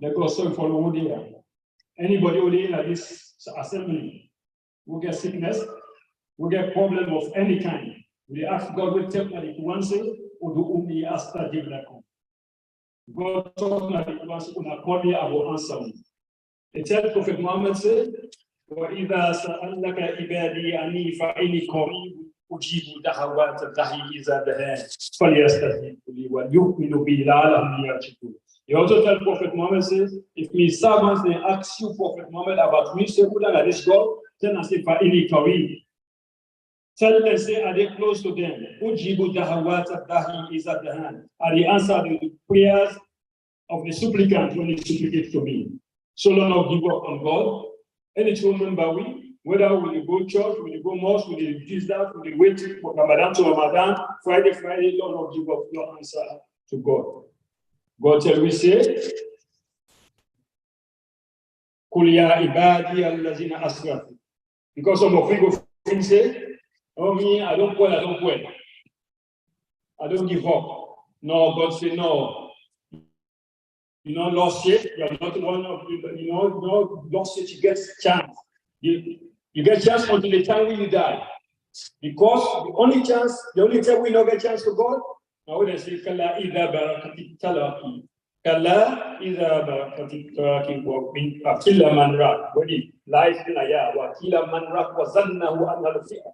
Let God sorry for who they are. Anybody who in this assembly who get sickness, who get problem of any kind, we ask God will tell me one say, or do only ask that give like God told me once when I call me, I will answer me. The tell Prophet Muhammad said, وَإِذَا سَأَلَّكَ عِبَادِي عَنِّي فَإِنِّي قَرِيبٌ أُجِيبُ دَعْوَةَ الدَّاعِ إِذَا دَعَانِ فَلْيَسْتَجِيبُوا لِي وَلْيُؤْمِنُوا بِي لَعَلَّهُمْ يَرْشُدُونَ. He also tell Prophet Muhammad says, if me servants they ask you, Prophet Muhammad, about me, say, who are this God? Then I say, فَإِنِّي قَرِيبٌ. Tell them, say, are they close to them? Ujibu dahawata dahi is at the hand. Are they answer the prayers of the supplicant when they supplicate to me? So long not give up on God. Any remember we, whether we go church, we go mosque, we do that, we wait for Ramadan to Ramadan, Friday, Lord not give up your answer to God. God tell we say, Kul ya ibadi allazina asrafu. Because some of you go say, oh, me, I don't quit. I don't give up. No, God say no. You know, lost it. You are not one of you know, lost it. You get chance. You get chance until the time when you die. Because the only time we don't get chance to God, now when they say, Kalla idha barakati talaki. Kalla idha barakati talaki wa min akila man rak. When he lies in ayah, wa akila man rak wa zannahu anna lufi'a.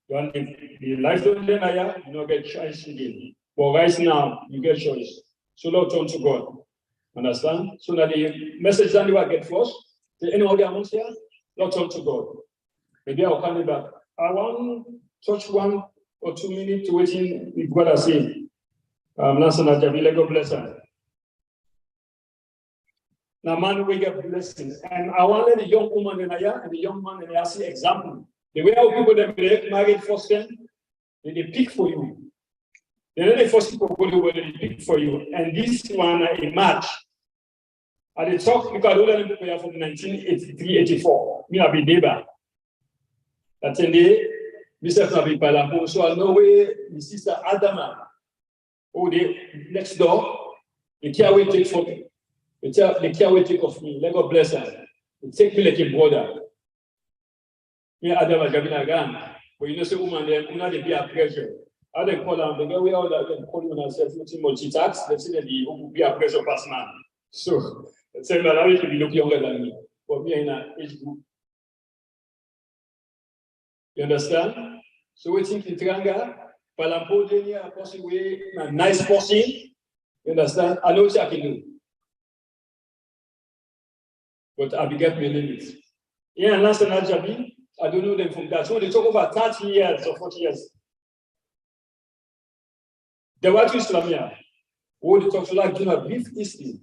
When the life don't then you don't get choice again. But right now, you get choice. So Lord turn to God. Understand? So that the message that you get first, to anyone amongst here, Lord turn to God. Maybe I'll come back. I want to touch 1 or 2 minutes to waiting with what I say. National Javi, God bless her. Now, man, we get blessings. And I want the young woman in here and the young man in here see example. The way how people that get married first time, they pick for you. They first people go they pick for you. And this one in March, at the talk because I don't let people here from 1983-84. Me I be neighbor. That's in the Mr. Nabi Palambo. So I know where my sister Adama, oh the next door, the care will take for me. The care will take of me. Let God bless her. It take me like a brother. Me Adama Jabinagan. But you know, say woman, they're not be a pressure. How they call them? The guy we all that call you and say, multitask. They say that he will be a pressure person. So, let's say that I will be looking younger than me. But me in an age group. You understand? So we think the triangle, Palampo Denia, possibly a nice person. You understand? I know what I can do. But I beget my limits. Yeah, and last night, Jabi, I don't know them from that. So they talk about 30 years or 40 years. The white Islamia, who they talk like doing a brief history.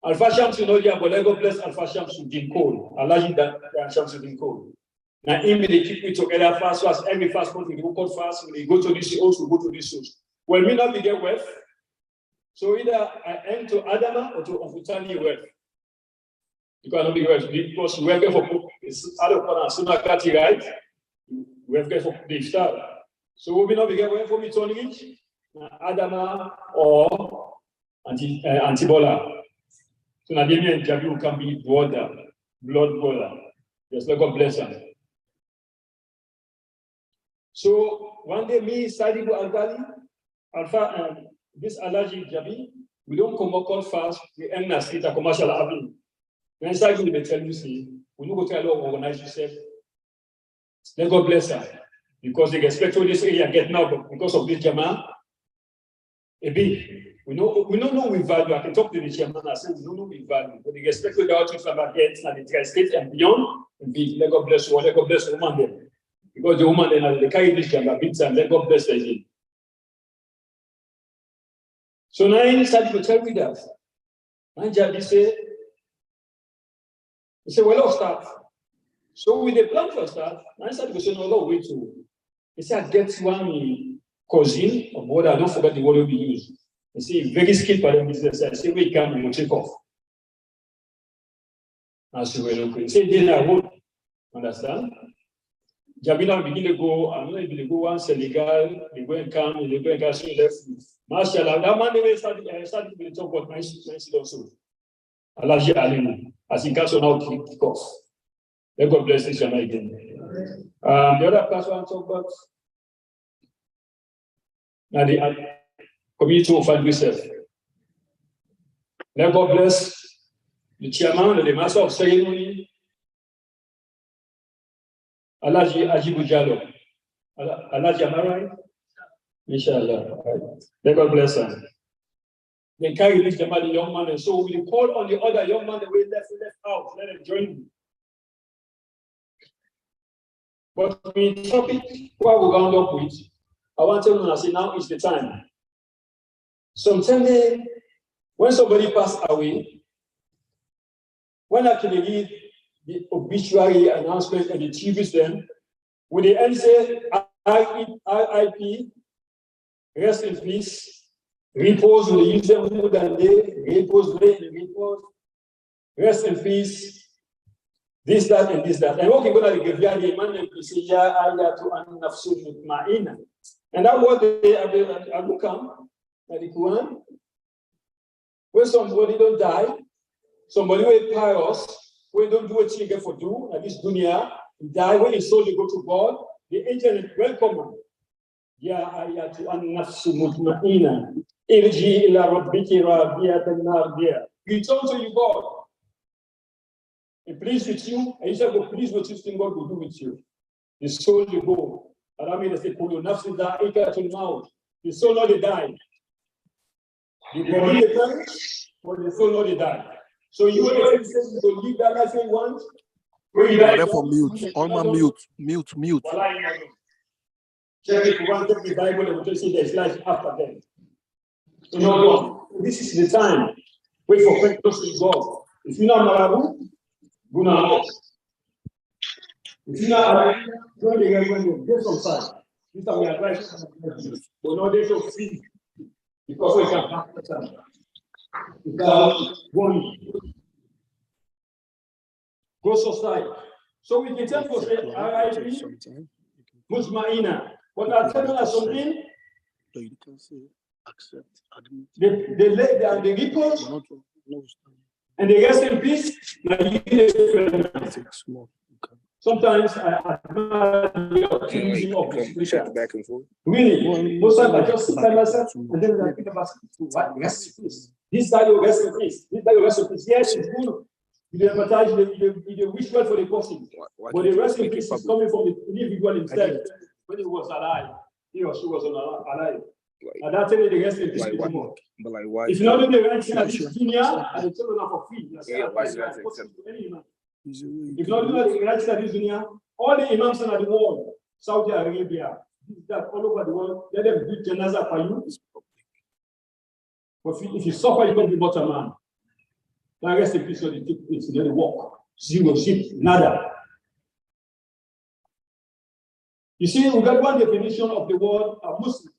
Alpha Shamsu no dia, but God bless Alpha Shamsu din Cole. Allah that Shamsu din Cole. Now, they keep me together fast. Every fast month we go call fast. We go to this house, we go to this house. When me not be get wealth, so either I end to Adama or to Ofutani wealth. You cannot be wealth because we have for it's out of corner. Sooner Kati right, we have for the star. So we will not be get wealth for me turning it. Adama or Antibola. So now Demi and Jabi can be blood brother. Just let God bless them. So one day me Sadibu Al-Ghali, Alpha this allergy Jabi, we don't come up call fast, we end the street a commercial avenue. When Sadibu they tell you see, we don't go try to organize yourself. Let God bless her. Because they expect all this area get now, but because of this Jama, a bit. We don't know we value. I can talk to the chairman and say we don't know we value. But they expect the outreach from our gates and the tri-state and beyond. And be let God bless you, let God bless the woman there. Because the woman then they carry this Jama big time, let God bless her. So now he started to tell me that. And Jabi say, well, I'll start. So with the plan for start, I started to say, no, wait to. He said, I get one cousin or brother, I don't forget the word we use. He said, very skilled for the business. I say, we can, we will take off. I said, well, okay. He said, then I won't. Understand? Jabina begin to go, I'm not able to go one Senegal, they go and come, they go and catch me left. Mashallah, that man they started with the talk about my also. Allah as he catch on out kick off. Let God bless this channel again. The other class one talk about now the community of yourself. Let God bless the chairman, the master of ceremony, Alaji Ajibujalo. Alaji, am I right? Inshallah. Let God bless him. Then carry this the young man, and so we call on the other young man that we left out. Let them join me. But the topic what we round up with, I want to say now is the time. Sometimes when somebody passed away, when actually read the obituary announcement and the tributes them, when they end say RIP, rest in peace, repose in the usual mood and day, repose, rest in peace, this, that, and this, that. And what people are giving the man and say, Ya ayatu an nafsul mutma'ina. And that word they come at the Quran. When somebody don't die, somebody will pious, when don't do what you get for do, at this dunya, die, when his soul go to God, the angel is welcome. Ya ayatu an nafsul mutma'ina. Irji ila rabbiki radiyatan mardiya. Return to you, God. He pleased with you, and he said, go please with you, thing God will do with you. The soul you go. And I mean, they say, the soul not they die. The body they perish, but the soul not they die. So you will live that life you want. Therefore, mute. All my mute. Check if you want to take the Bible and we'll see there's life after death. You know, this is the time. Wait for faith to God. If you're not Marabu, go now. If you're not join the reverend, get some sign. This time we are trying to but no days of sin. Because we can pass the time. Without one. Go society. So we can tell for RIP, Mutmaina. But I'll tell you something. You can say accept, admit. They report and they rest in peace. Sometimes I admire the optimism of the speaker. Back and forth. Really, most times I just sit by myself and then I think about what rest in peace. This guy will rest in peace. This guy will rest in peace. Yes, it's good. You empathize, you wish well for the person. But the rest in peace is coming from the individual himself. When he was alive, he or she was alive. And that's the rest in peace. But like why? If you're not doing the right thing at this junior, and the children are for free. Yeah, why is that? If you're not doing the right thing at this junior, all the imams are at the world, Saudi Arabia, that all over the world, let them do janaza for you. But if you suffer, you don't be bottom man. Now rest in peace, so it's the walk. Zero shit, nada. You see, we got one definition of the word Muslim.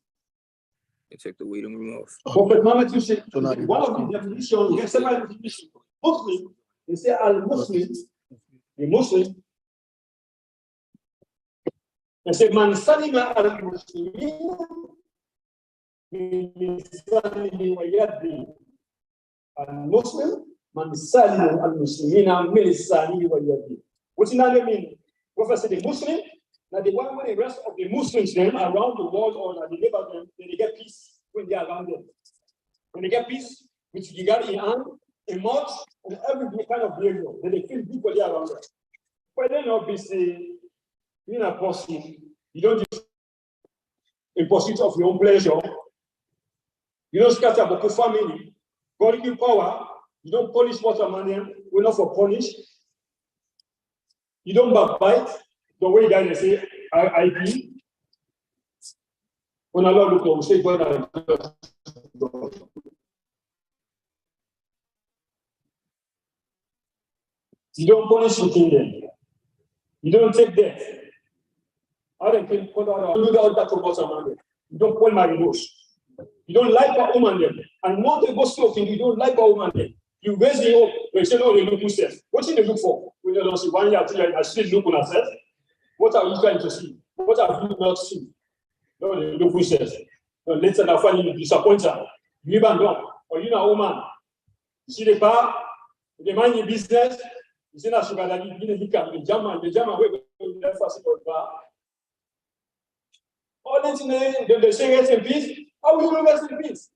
Take the weight and remove. Prophet Muhammad, you say, one of the definitions, we have several definitions. Muslim, they say al-Muslim, the Muslim. They say, man salima al-Muslimin min lisanihi wa yadihi. Al-Muslim, man salima al-Muslimina min lisanihi wa yadihi. What's in that mean? Prophet said, the Muslim, now the one when the rest of the Muslims then around the world or they live them, then they get peace when they are around them. When they get peace, which you got in hand, in mouth, and every kind of behavior, then they feel deeply around them. But then obviously, being a person, you don't do in pursuit of your own pleasure. You don't scatter about your family. God give you power. You don't punish water man, we're not for punish. You don't backbite. The way that they say RIP, when Allah look on, say God. You don't punish within them. You don't take death. I don't think do that to bottom. You don't pull my remote. You don't like a woman them. And not the gospel thing, you don't like a woman them. You raise the up, you say, no, they look yourself. What do they look for? When you don't see 1 year, 2 years, I still look on ourselves. What are you trying to see? What have you not seen? No, the process. No, later, I find you disappointed. You abandon, or you know, woman. You see the bar, you mind your business. You see that sugar daddy, you know, the German, way to the first bar. All this they say rest in peace. How will you rest in peace?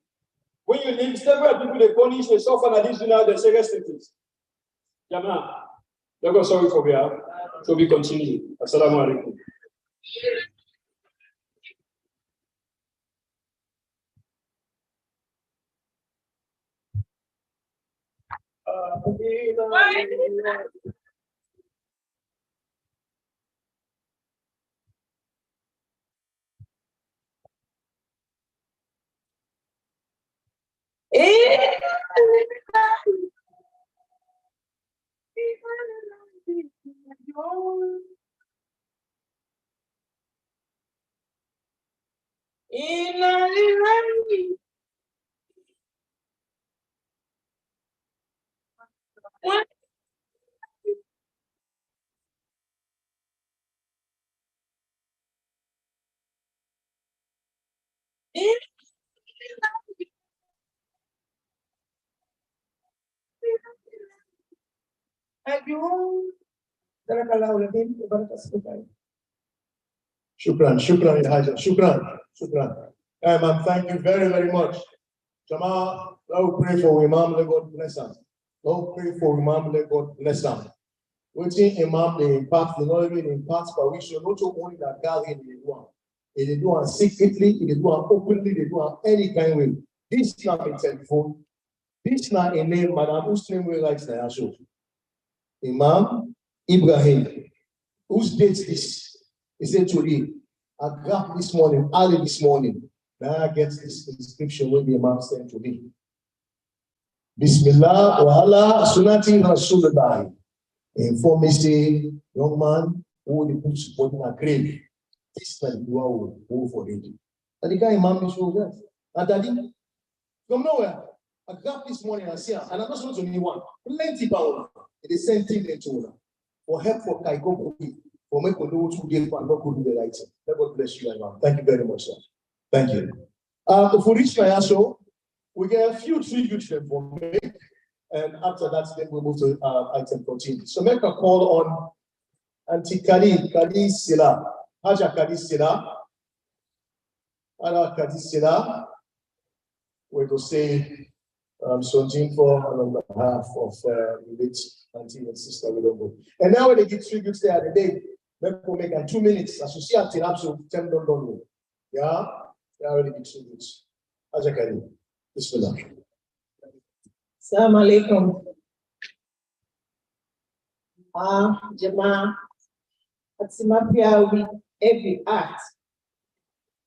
When you leave, several people they punish, they suffer, and this, they say rest in peace. German, don't go sorry for me. So we continue. Assalamu alaikum. Shukran, shukran, Haja, shukran, shukran. Imam, thank you very, very much. Jamal, Lord pray for Imam, let God bless him. Lord pray for Imam, let God bless him. Waiting Imam, the impact, the not even impact, but we should not only that gathering in the one. They do it secretly, they do it openly, they do it any kind of way. This is not a telephone. This is not a name, Madam Muslim way like that. Imam Ibrahim, whose date this? He said today, I got this morning, early this morning. Now I get this inscription when the Imam sent to me. Bismillah wa ala sunati Rasulullah. Inform me, say, young man, who the put supporting a grave. This man will go for it. And the guy Imam is so good. And daddy, from nowhere, I got this morning and see, and I'm not supposed to anyone. Plenty power. It is same thing they told her. For help for Kaiko, for make know what to give and not do the right thing. God bless you, Imam. Thank you very much, sir. Thank you. For this show, we get a few tributes for me, and after that, then we'll move to item 14. So make a call on Auntie Kadi Sila, Haja Kadi Sila, Ala Kadi Sila. We're going to say something for on behalf of the late auntie and sister. We don't go. And now when they give tributes there at the day, people make 2 minutes. As you see, until absolute 10 don't go. Yeah, they already give tributes. Haja Kadi, Bismillah. Assalamu alaikum. Jama, at Simapia with every act.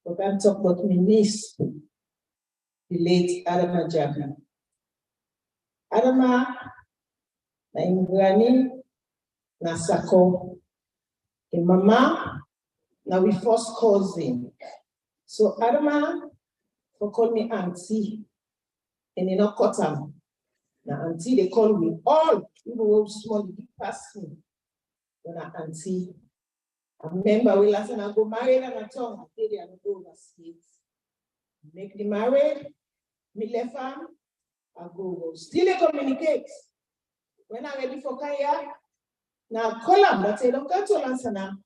We're going to talk about my niece, the late Adama Jabi. Adama, na imgrani, na sako, mama, na we first cousin. So Adama, for call me auntie, and you know, cut him. Now, auntie, they call me all, even though small, big person. When I auntie, I remember we last time I go married and I told her, I tell go overseas. Make the marriage, me left her, I go. Still they communicate. When I'm ready for Kaya, now call them, but say, don't come to Lansana.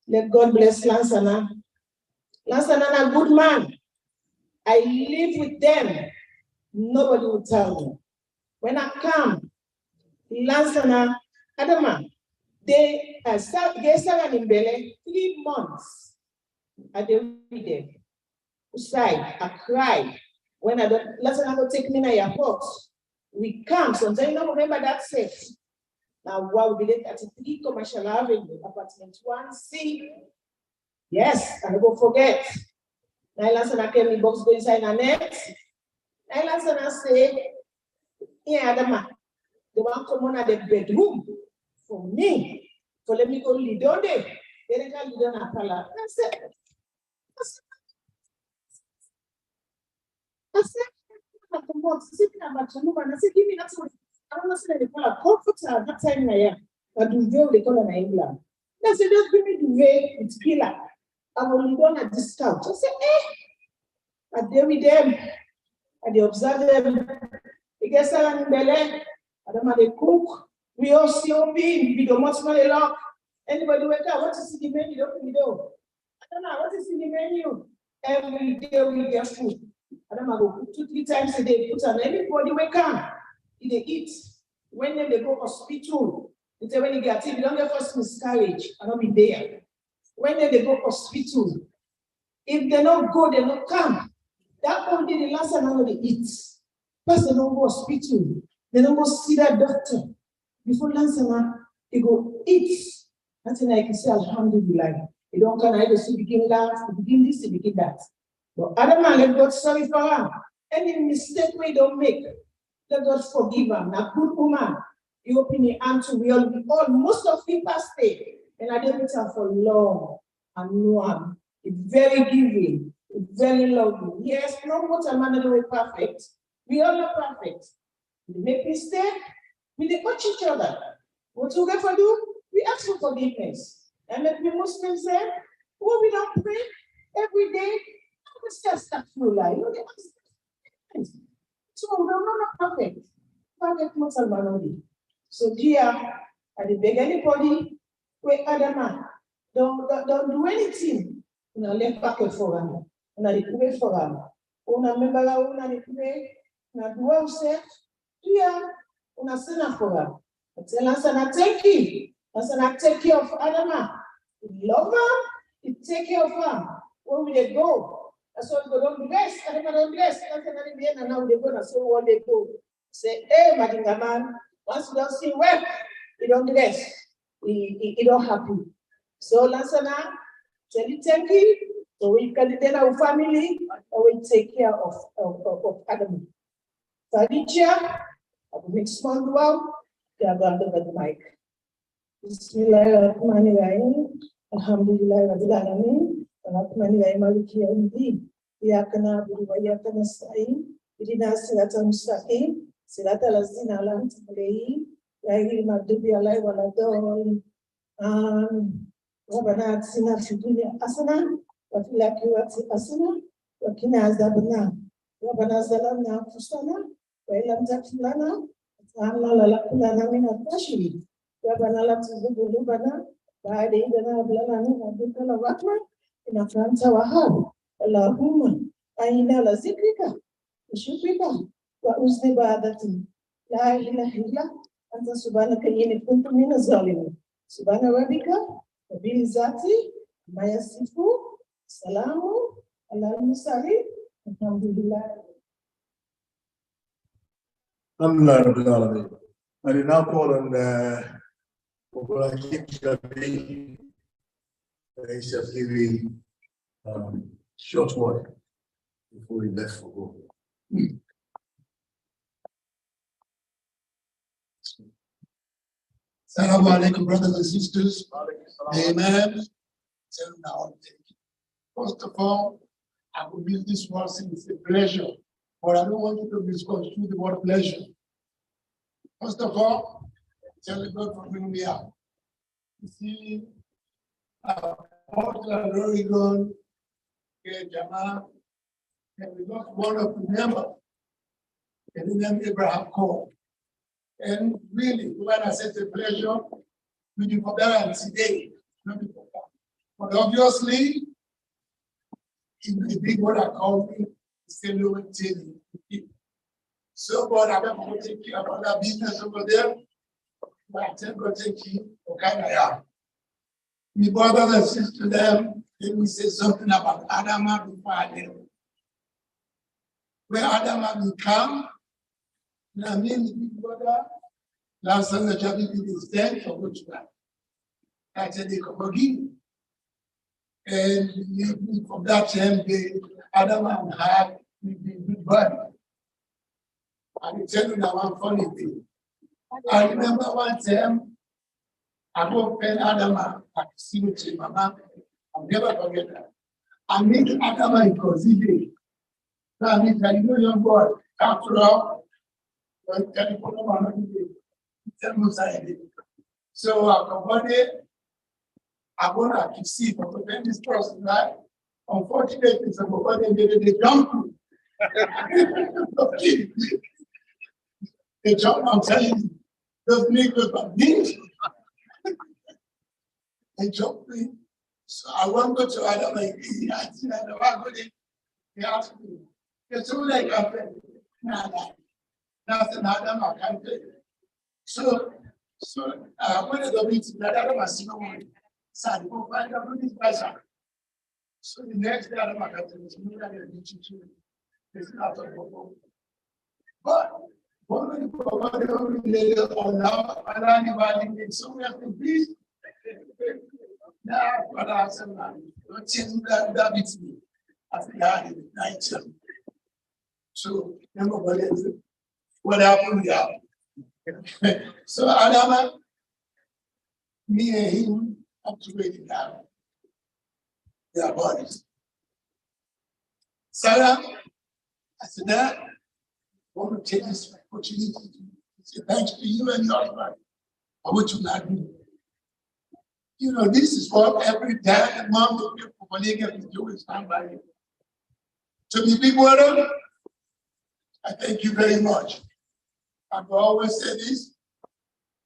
Let God bless Lansana. Lansana a good man. I live with them. Nobody will tell me. When I come, Lansana, Adama, they started in Bele 3 months. I didn't read them. I cried. When I don't, Lansana go take me to the airport. We come, sometimes you don't remember that set. Now, what we did at 33 Commercial Avenue, apartment 1C. Yes, I don't forget. Now, Lansana came in box, go inside a net. Now, Lansana say, yeah, Adama, they want to come on at the bedroom for me, for let me go lead on there. They don't lead on a pala. I said, I come out, sitting about Chanuba, and I said, give me that one. I don't know, the pala, comfort at that time, I do very the color in England. They said, just give me the way with pillar. I will go on a discount. I said, I deal with them. I observe them. They get salad in Belém. I don't know they cook. We all see open. We don't much money lock. Anybody wake up? What is in the menu? Open the door. I don't know. What is in the menu? Every day we get food. I don't know. Go 2-3 times a day. Put on everybody wake up. They eat. When they go hospital, they say when you get it, you don't get first miscarriage. I don't be there. When they go hospital, if they don't go, they don't come. That only the last time they eat. First they don't go hospital. They don't go see that doctor. Before last time they go eat. That's when I can say Alhamdulillah. They don't come either to begin laugh, to begin this, to begin that. But other man, let God sorry for her. Any mistake we don't make, let God forgive her. Now, good woman, you open your hand to we all, most of people stay. And I didn't tell for long and no it's very giving, it's very loving. Yes, no matter man are perfect. We all are perfect. We make mistake, we coach each other. What we get for do? We ask for forgiveness. And let the Muslims say, oh, we don't pray every day. We still start through life. So we're not perfect. Perfect Muslim only. So dear, I beg anybody, where Adama, don't do anything. Una left packet for them. Una recuperate for them. Una member una recuperate. Una do well set. Dear, una send for them. Tell us and I take you. That's and I take care of Adama. Love her, you take care of her. Where will they go? That's why we don't dress. Adama don't dress. That's another day and now they go. That's where they go. Say, hey, Madinga man, once you don't see well, you don't dress. You don't happy. So, Lansana, tell you thank you. So we can then our family and we take care of Adam. Furniture, I will make small dua, they are going to the mic. Bismillahirrahmanirrahim. Alhamdulillah Rabbil Alamin. Rahmanirrahim Maliki Yawmiddin. Iyyaka na'budu wa iyyaka nasta'in. Ihdinas siratal mustaqim. Siratal ladzina an'amta 'alaihim ghayril maghdubi 'alaihim waladdallin. ربنا آتنا في الدنيا حسنة وفي الآخرة حسنة وقنا عذاب النار ربنا ظلمنا أنفسنا وإن لم تغفر لنا وترحمنا لنكونن من الخاسرين ربنا لا تزغ قلوبنا بعد إذ هب لنا من لدنك رحمة إنك أنت الوهاب اللهم أعنا على ذكرك وشكرك وحسن عبادتك لا إله إلا أنت سبحانك إني كنت من الظالمين سبحان ربك Bilzati, Mayasifu, Salamu, Allah Musari, Alhamdulillah. Alhamdulillah. I did now call on short word before we left for home. Assalamu alaikum, brothers and sisters. Amen. First of all, I will use this word since it's a pleasure, but I don't want you to misconstrue the word pleasure. First of all, tell God for bringing me out. You see, Portland, Oregon, Jama, and we got one of the members, and the name Abraham called. And really, when I said it's a pleasure, we do for that today. But obviously, in the big word I call me, still no so God, I'm going to take care of that business over there. But I tell God, take you, okay, I am. My brothers and sisters, them, let me say something about Adam before I leave. Where Adam become, I mean, the big brother, last time the Javi did his death for which one? I said they could forgive. And from that same day, Adam and Hag will be good buddy. I will tell you now one funny thing. I remember one time, I go pen Adam at the cemetery, Mama. I'll never forget that. I meet Adam in Kozide. So I meet that young boy, after all, so our company, I want to see from this person, right? Unfortunately, some of them they jump. They jump, I'm telling you, those niggas are ninja. They jump me. So I want to go to Adam like, he asked me, it's all like I'm nothing Adam I can't do. So I wanted to meet that Adam I see no one. So I go find out who this guy's are. So the next day Adam I can't do this, no one can teach you. It's not a problem. But one of the problems later on now, and anybody so we have to be. Now, but I said, don't change that beats me. I think I had it 19. So, nobody else. What happened there? So, Adama, me and him have to wait it down. Their bodies. Sarah, I said, Dad, I want to take this opportunity to say thanks to you and your husband for what you not do. You know, this is what every dad and mom will give for when they get to do is stand by you. To be big brother, I thank you very much. I've always said this.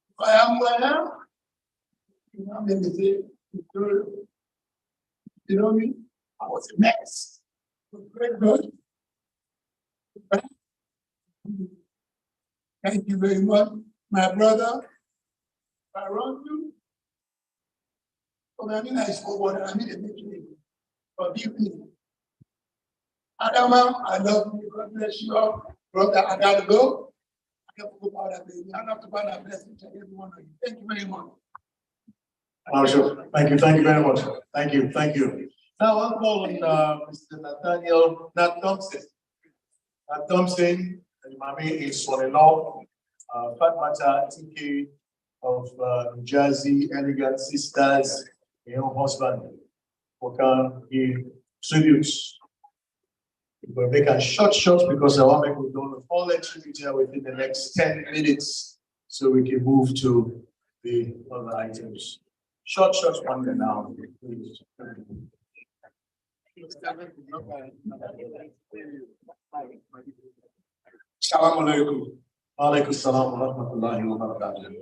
If I am where I am, you know, maybe say, you know what I mean? I was a mess. Very good. Thank you very much, my brother. I run you. I mean, I spoke what I mean, a big name. Forgive me. Adama, I love you. God bless you all. Brother, I gotta go. I have to go about that baby. I have to buy that blessing to every one of you. Thank you very much. Sure. Thank you very much. Thank you. Now I'm calling Mr. Nathaniel Nat Thompson. Nat Thompson, and Mami is son-in-law, Fatmata TK of New Jersey, Elegant Sisters, your husband, Okan, he tributes. We'll make a short because I want to make we don't all let tribute here within the next 10 minutes so we can move to the other items. Short one now, please. Salam alaikum. Alaikum salam wa rahmatullahi wa barakatuh.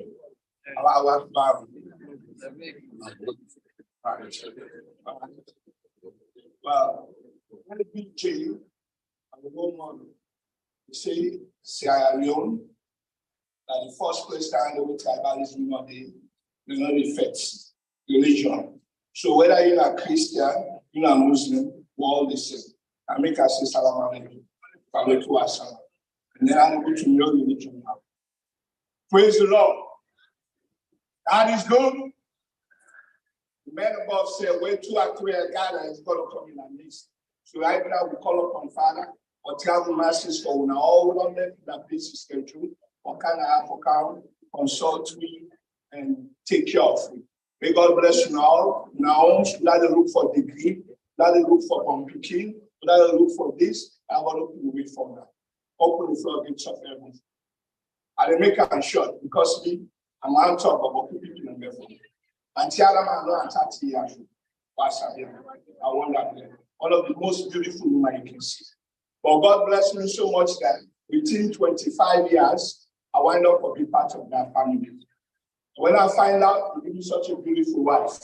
Allahu Akbar. Well, when the big change, I will go on to say Sierra Leone, that the first place down the tribalism not affects religion. So whether you're a Christian, you're a Muslim, we're all the same. I make us say salam alaikum, and then I go to your religion now. Praise the Lord. God is good. The man above said, where 2 or 3 are gathered, is going to come in our midst. So right now we call upon Father, or travel masses for now, all don't let that business go through, or can I have account, consult me, and take care of you. May God bless you now. Now, let them look for degree, let them look for computing, let them look for this, I want to wait for that. Open the floodgates of heaven. I make a short because me, I'm on top about people in the phone. And Tiara no and Tati I want that. One of the most beautiful women you can see. But God bless me so much that within 25 years, I wind up to be part of that family. When I find out you give me such a beautiful wife,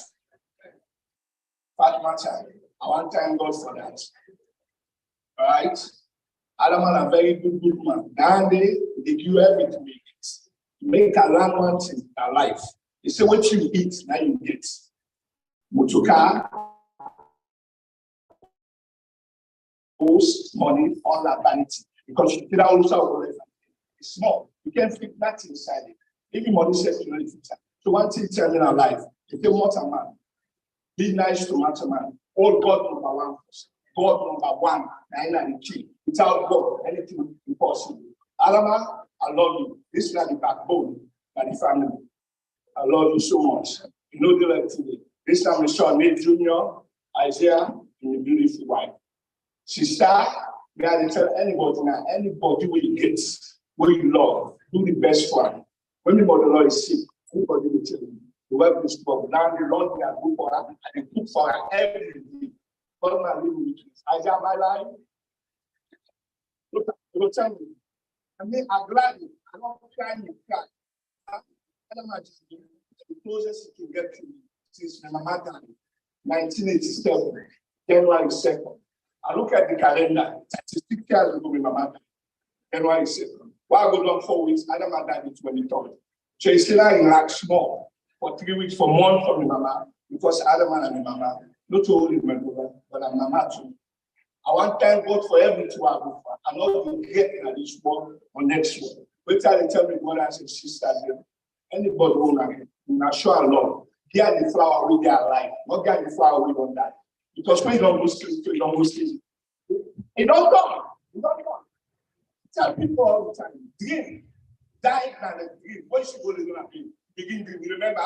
Fatmata, I want to thank God for that. All right? Adam is a very good man. Now they give everything we get. Make a land one thing in our life. You say what you eat, now you get. Motoka, money, all that vanity. Because you can also it's small. You can't fit that inside it. Even money says you know it. So one thing tell in our life, if you want a man, be nice to matter man. All God number one first. God number one, and the key. Without God, anything impossible. Alama, I love you. This is not the backbone of the family. I love you so much. You know the right today. This time we saw Nate Jr., Isaiah, and the beautiful wife. Sister, we have to tell anybody now, anybody where you get, where you love, do the best for him. When the Lord is sick, anybody will tell you. The wife is from now the Lord they are good for her, and they cook for her every day. God my living witness. I got my life. Look, you tell me. I mean, I'm glad I don't cry, you cry. I don't imagine the closest you can get to me since my mother died, 1987, January 2nd. I look at the calendar, 36 years ago with my mother, January 2nd. While I go down 4 weeks, Adam had died the 23rd. So he's still in Laxmore for 3 weeks, for months from my mama, because Adam and my mama, not only my brother, but I'm mama too. I want to thank God for every 2 hours. I'm not getting at this one or next one. Wait till they tell me brothers and sisters, anybody who not sure love, get the flower with their life, not get the flower with on that. Because when you don't Muslim, you don't Muslim. It don't come. It don't come. Tell people all the time, dream, die and dream. When you go to dream, begin to remember.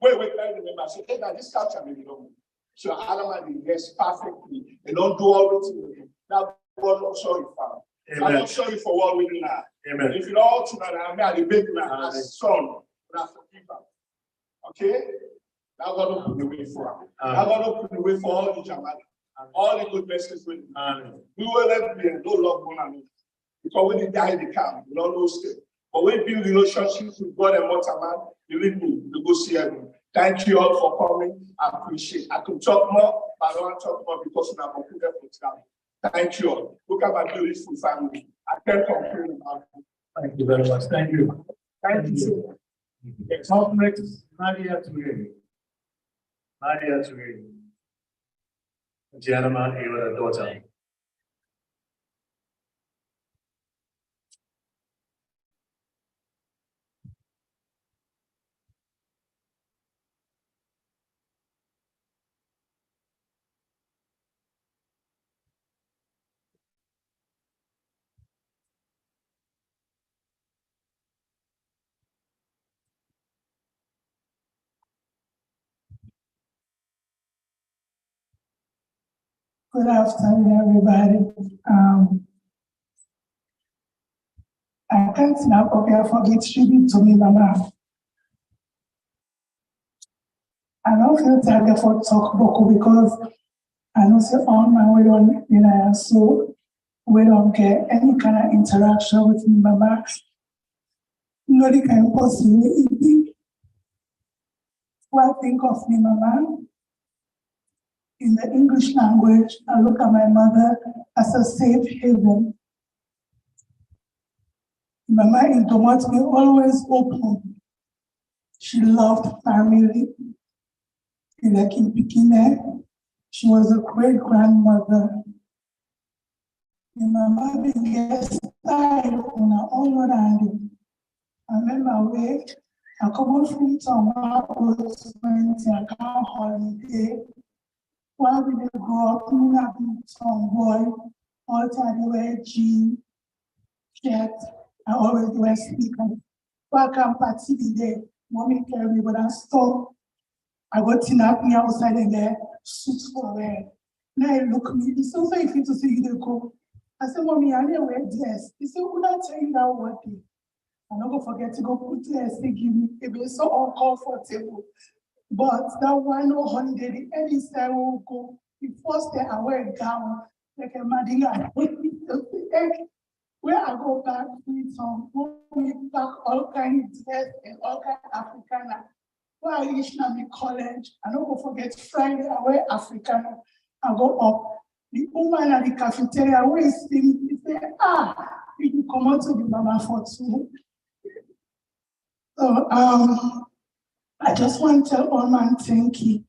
Wait, I remember. So, hey, now this culture may be wrong. So Adam and yes, perfectly. They don't do all the things. Now God not sorry for. I'm not sorry for what we do now. Amen. If you don't tonight, I'm at the baby now as son, but I forgive him. Okay? Now God open the way for him. Now God open the way for all the Jamaica. All the good blessings with him. We will never be no love one another. Because when they die, they come. We don't know still. But when you build relationships with God and mortal man, believe me, you go see heaven. Thank you all for coming. I appreciate it. I could talk more, but I don't want to talk more because I'm not good for time. Thank you all. Look at my beautiful family. I can't complain about it. Thank you very much. Thank you. Thank you. Up next, Nadia Toure. Nadia Toure. Gentleman, your daughter. Good afternoon, everybody. I can't now forget tribute to me, Mama. I don't feel tired for talk Boko because I know say on my way on, so we don't get any kind of interaction with me, Mama. Nobody can possibly what I think of me, Mama. In the English language, I look at my mother as a safe haven. Mama in Tomato always open. She loved family. Like in Pikine, she was a great grandmother. Mama began style on her own hand. I remember when I come out from town, I was going to a holiday. While we grow up, we have been tomboy, all the time we wear jeans, shirt, I always wear sneakers. Welcome party the day, mommy carry me, but I stop. I got in up me outside and there, suit for wear. Now he look me, it's so funny to see you go. I said, mommy, I didn't wear dress. He said, would I tell you that one day? I'm not gonna forget to go put dress, they give me, it was so uncomfortable. But that one no holiday, the any side will go. The first day I wear a gown, like a madinga. Where I go back with some, we pack all kinds of dress and all kinds of Africana. When I reach Nami College, I don't go forget Friday, I wear Africana. I go up. The woman at the cafeteria, where is him? He say, you can come out to the mama for two. So I just want to tell all man thank you.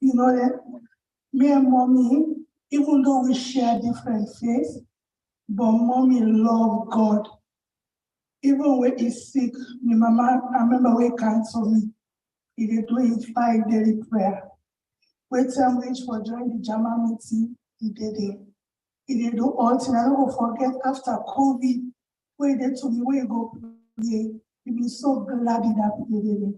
You know that me and mommy, even though we share different faiths, but mommy love God. Even when he's sick, my mama, I remember when he canceled me. He did do his 5 daily prayer. Wait time reach for join the Jama meeting, he did it. He did do all things. I don't forget after COVID, where they told me where you go pray. He be so glad that he did it.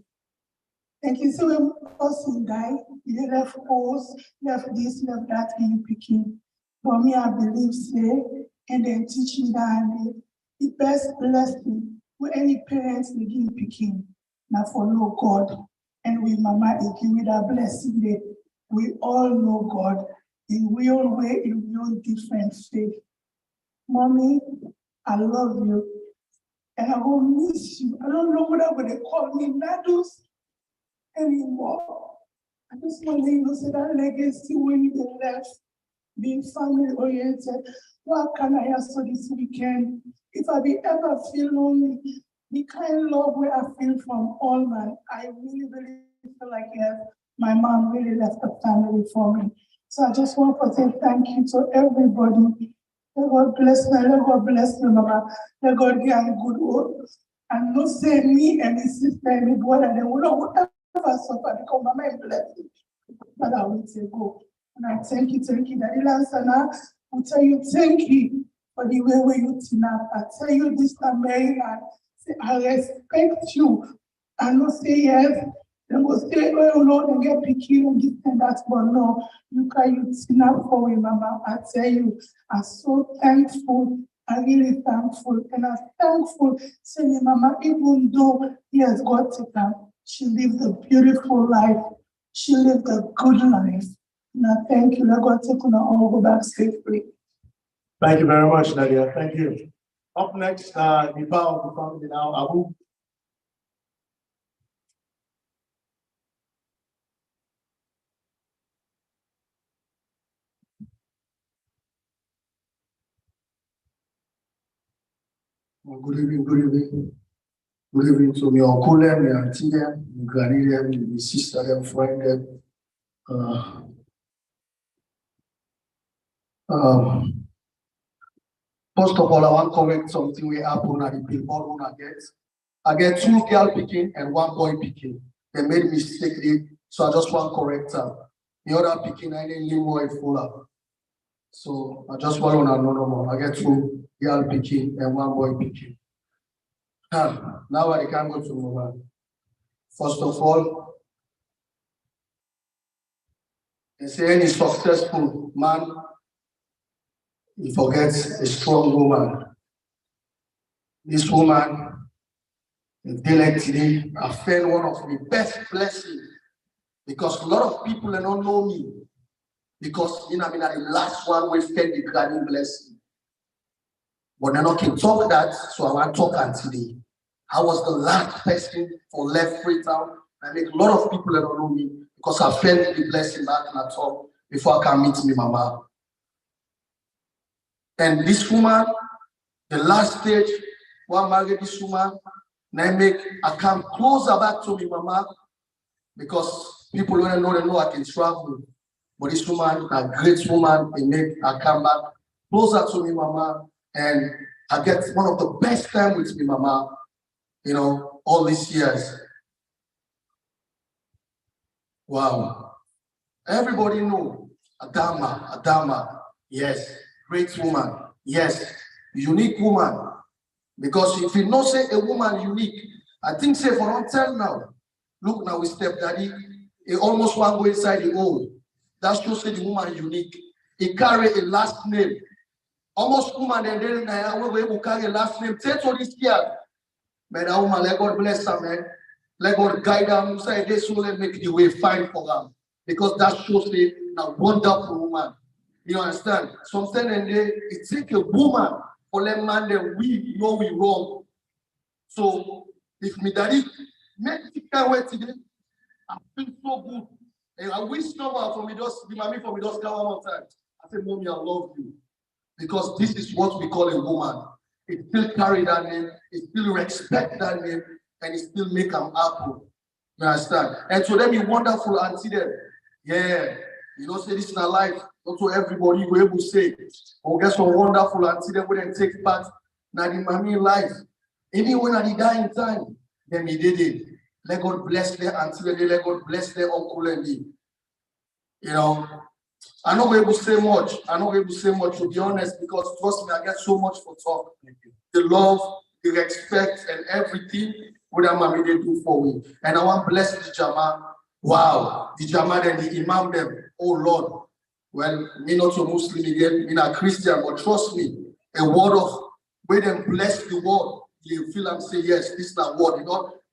And you see when person die, he left house, left this, left that, and you picking. For me, I believe say, and then teach me that the best blessing with any parents they give picking, now follow God. and with Mama Iki with a blessing day. We all know God in we own way, in we own different faith. Mommy, I love you. And I will miss you. I don't know what I'm going to call me Nados anymore. I just want to let you know so that legacy when you left, being family oriented. What can I ask for this weekend? If I be ever feel lonely, the kind of love where I feel from all man, I really feel like yes, my mom really left a family for me. So I just want to say thank you to everybody. Let God bless me, let God bless me, Mama. Let God give me good hope. And not say me and my sister and my brother, they will not ever suffer because Mama is blessed. But I will say go. And I thank you, Daddy Lansana. I tell you, thank you for the way where you tinap. I tell you this American, say, I respect you. I not say yes. They will say, oh Lord, and get picky and this and that, but no, you can tinap for me, Mama. I tell you, I'm so thankful. I'm really thankful. And I'm thankful, saying, Mama, even though he has got to come, she lived a beautiful life. She lived a good life. And I thank you. Let God take on all go back safely. Thank you very much, Nadia. Thank you. Up next, the power of the family now, Abu. Good evening, good evening. Good evening to me uncle them, my auntie them, my granny them, my sister them, friend them. First of all, I want to correct something we happen at the billboard when I get 2 girl picking and 1 boy picking. They made mistake, so I just want to correct her. The other picking, I didn't leave more full up. So I just want to know no more. I get 2 girl picking and 1 boy picking. Now I can go to move. First of all, they say any successful man, he forgets a strong woman. This woman, intellectually, I felt one of the best blessings because a lot of people don't know me because I'm the last one we felt the granny blessing. But they're not can talk that, so I want to talk on today. I was the last person for left Freetown. I make a lot of people that don't know me because I felt the blessing back in the top before I can meet me, Mama. And this woman, the last stage, one married this woman, I come closer back to me, Mama, because people don't know, they know I can travel. But this woman, a great woman, I come back closer to me, Mama, and I get one of the best time with me, Mama, all these years. Wow. Everybody know Adama, yes, great woman, yes, unique woman. Because if you not say a woman unique, I think say for until now, look now with stepdaddy, he almost one go inside the hole. That's to say the woman unique. He carry a last name. Almost woman and then we will carry a last name. Take all this here. Man, that woman, let God bless her, man. Let God guide her. Say this will make the way fine for her. Because that shows a wonderful woman. You understand? Sometimes it takes a woman for that man that we know we wrong. So if me daddy make me can't wait today, I feel so good. And I wish someone for me just the mommy for me just come one more time. I say, Mommy, I love you. Because this is what we call a woman. It still carry that name, it still respect that name, and it still make them happy. You understand? And so them be wonderful auntie them. Yeah. Say this in our life. Not to everybody will able to say, oh, get some wonderful auntie them wouldn't take part. Now the mommy life. Even when I die in time, then he did it. Let God bless their auntie and let God bless their uncle and me. I'm not able to say much. I'm not able to say much, to be honest, because trust me, I get so much for talk. The love, the respect, and everything what that mommy they do for me. And I want to bless the Jama. Wow, the Jama and the Imam them. Oh Lord. Well, me not a Muslim again, me not Christian, but trust me, a word of where them bless the word, you feel and say, yes, this is that word.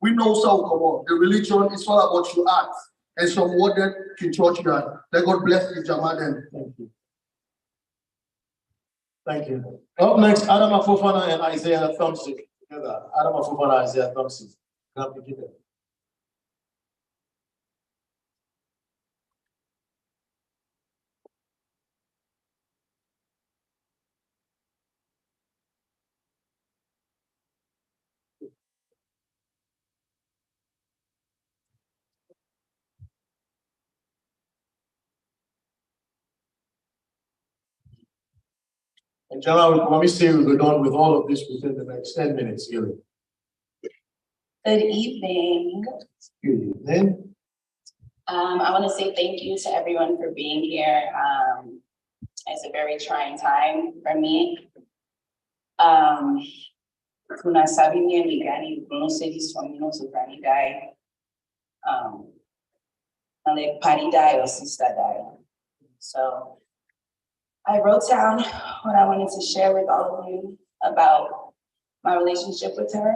We know so come on. The religion is all about your act. And some word that can church God. Let God bless you, Jamal. Thank you. Thank you. Up next, Adam Afofana and Isaiah Thompson. Together. Adam Afofana, Isaiah Thompson. Come together. And General, let me say we're done with all of this within the next 10 minutes, really. Good evening. Good evening. I want to say thank you to everyone for being here. It's a very trying time for me. Kuna sabi niya ni gani no say this from no so gani die. Like party die or sister die. So I wrote down what I wanted to share with all of you about my relationship with her.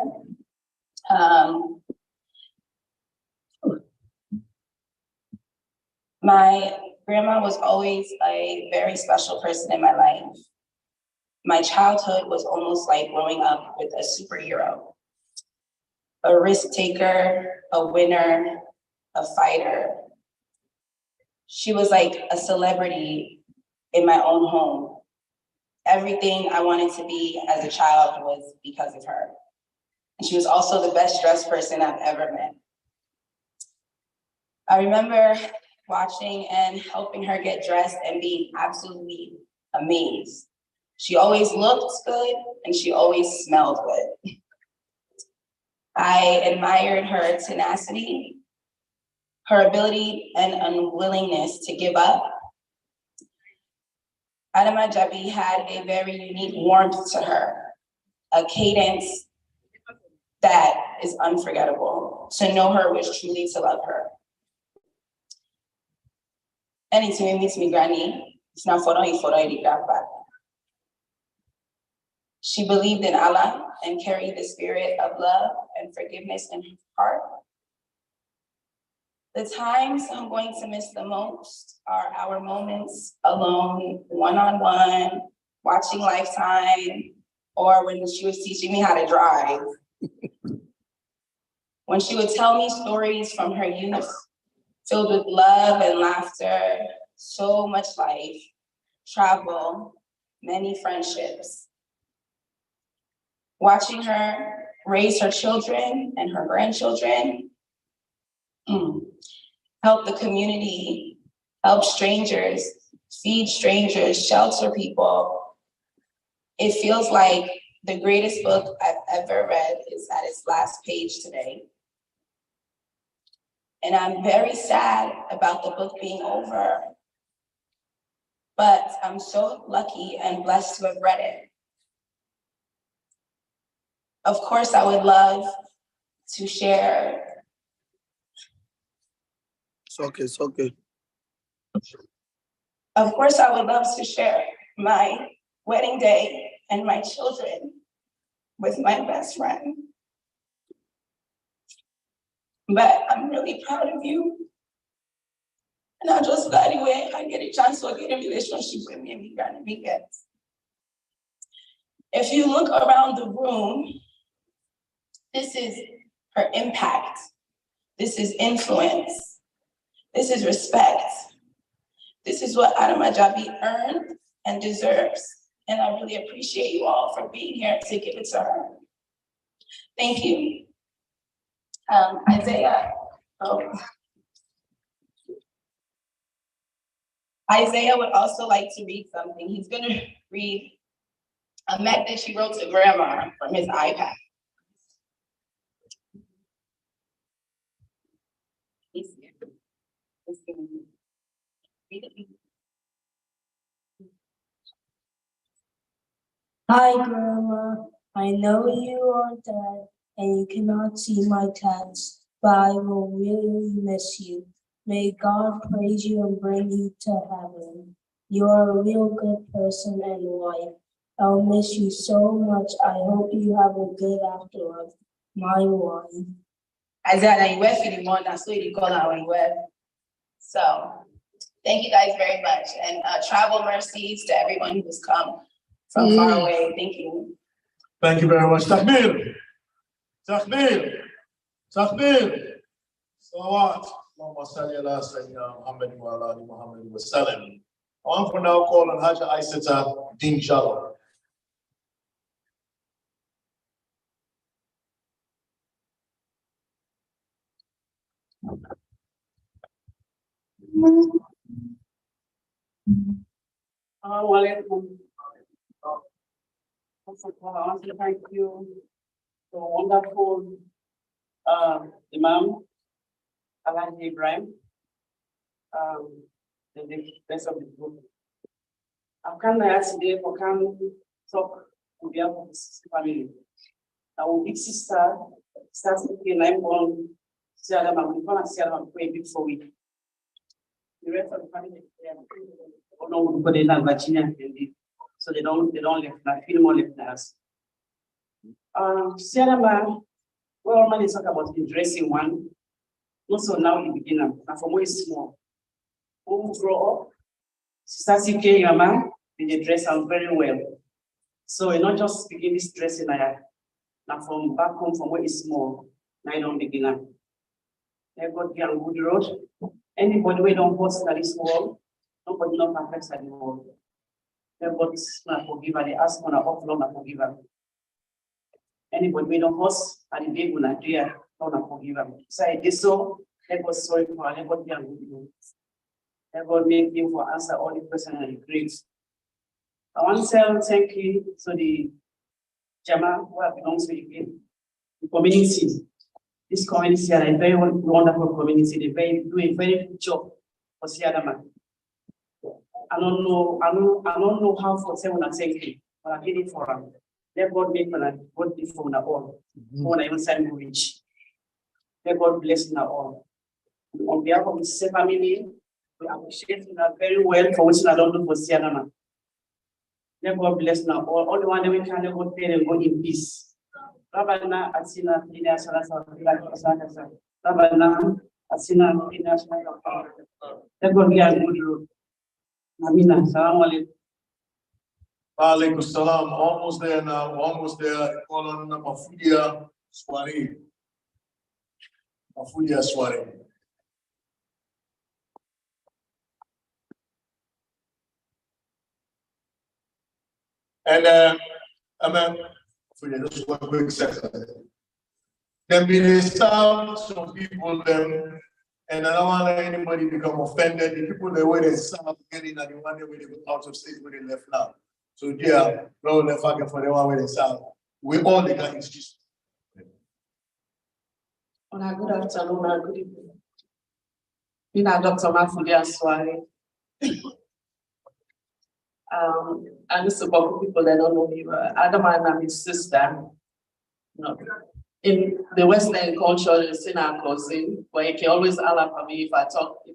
My grandma was always a very special person in my life. My childhood was almost like growing up with a superhero, a risk taker, a winner, a fighter. She was like a celebrity in my own home. Everything I wanted to be as a child was because of her. And she was also the best dressed person I've ever met. I remember watching and helping her get dressed and being absolutely amazed. She always looked good and she always smelled good. I admired her tenacity, her ability and unwillingness to give up. Adama Jabi had a very unique warmth to her, a cadence that is unforgettable. To know her was truly to love her. Anytime meets me granny, it's not for back. She believed in Allah and carried the spirit of love and forgiveness in her heart. The times I'm going to miss the most are our moments alone, one-on-one, watching Lifetime, or when she was teaching me how to drive. When she would tell me stories from her youth, filled with love and laughter, so much life, travel, many friendships. Watching her raise her children and her grandchildren, help the community, help strangers, feed strangers, shelter people. It feels like the greatest book I've ever read is at its last page today. And I'm very sad about the book being over, but I'm so lucky and blessed to have read it. Of course, I would love to share. It's okay. Of course, I would love to share my wedding day and my children with my best friend. But I'm really proud of you. And I just glad anyway I get a chance to get a relationship with me and be granted me get. If you look around the room, this is her impact. This is influence. This is respect. This is what Adama Jabi earned and deserves. And I really appreciate you all for being here to give it to her. Thank you. Isaiah would also like to read something. He's gonna read a message he wrote to grandma from his iPad. Hi, Grandma. I know you are dead and you cannot see my text, but I will really miss you. May God praise you and bring you to heaven. You are a real good person and wife. I'll miss you so much. I hope you have a good afterlife, my wife. Isaiah, and you were feeling more, that's what you call our web. So thank you guys very much. And travel mercies to everyone who's come from far away. Thank you. Thank you very much. Takbir. Takbir. Takbir. Salawat. Allahumma salli ala Sayyidina Muhammad wa ala ali Muhammad wa sallam. I want to now call on Haja Aisata Din Shalom. First of all, I want to thank you for a wonderful Imam, Alhaji Ibrahim, the rest of the group. I've come here today for come talk on behalf of the family. Our big sister starts speaking, I'm born Siadama, we call her Siadama for a big 4 weeks. The rest of the family, so they don't live like feel more live us. Siadama, we normally talk about the dressing one. Not so now the beginner, and from where it's small. When we grow up, she starts seeking your man, they dress out very well. So we're not just begin this dressing now from back home from where it's small, now you don't begin now. Everybody on good road. Anybody we don't post at this world, nobody not perfect at the world. Everybody's not forgiven, they ask for an offload, not forgiven. Anybody we don't post at the big one, dear, not forgiven. So I did so, everybody sorry for everybody on good road. Everybody make you for answer all the questions and the grades. I want to say thank you to the Jama who have belongs to the community. This community are a very wonderful community. They do a very good job for Siadama. I don't know how for say when I thank you, but I did it for them. Let God make when I God be for them all. When I even send reach. Let God bless them all. On behalf of the family, we appreciate them very well for which I don't do for Siadama. Let God bless now. All the one that we can go there and go in peace. Rabana Asina Pina Salasa, Rabana Asina Pina Salasa. Let God be a good road. Amina, salam alaikum. Alaikum salam. Almost there now. Almost there. Call on Mafudia Swari. Mafudia Swari. And just one quick second. Then we serve some people them, and I don't want to let anybody become offended. The people that way they serve getting and the one that way they go out of state where they left now. So yeah, no left again for the one where they serve. We all the got excuse. Good afternoon, good evening. Me na Dr. Mafudia Swari. And this is about people that don't know me. Adam and I'm his sister. No. In the Western culture, you see our cousin, but you can always allow for me if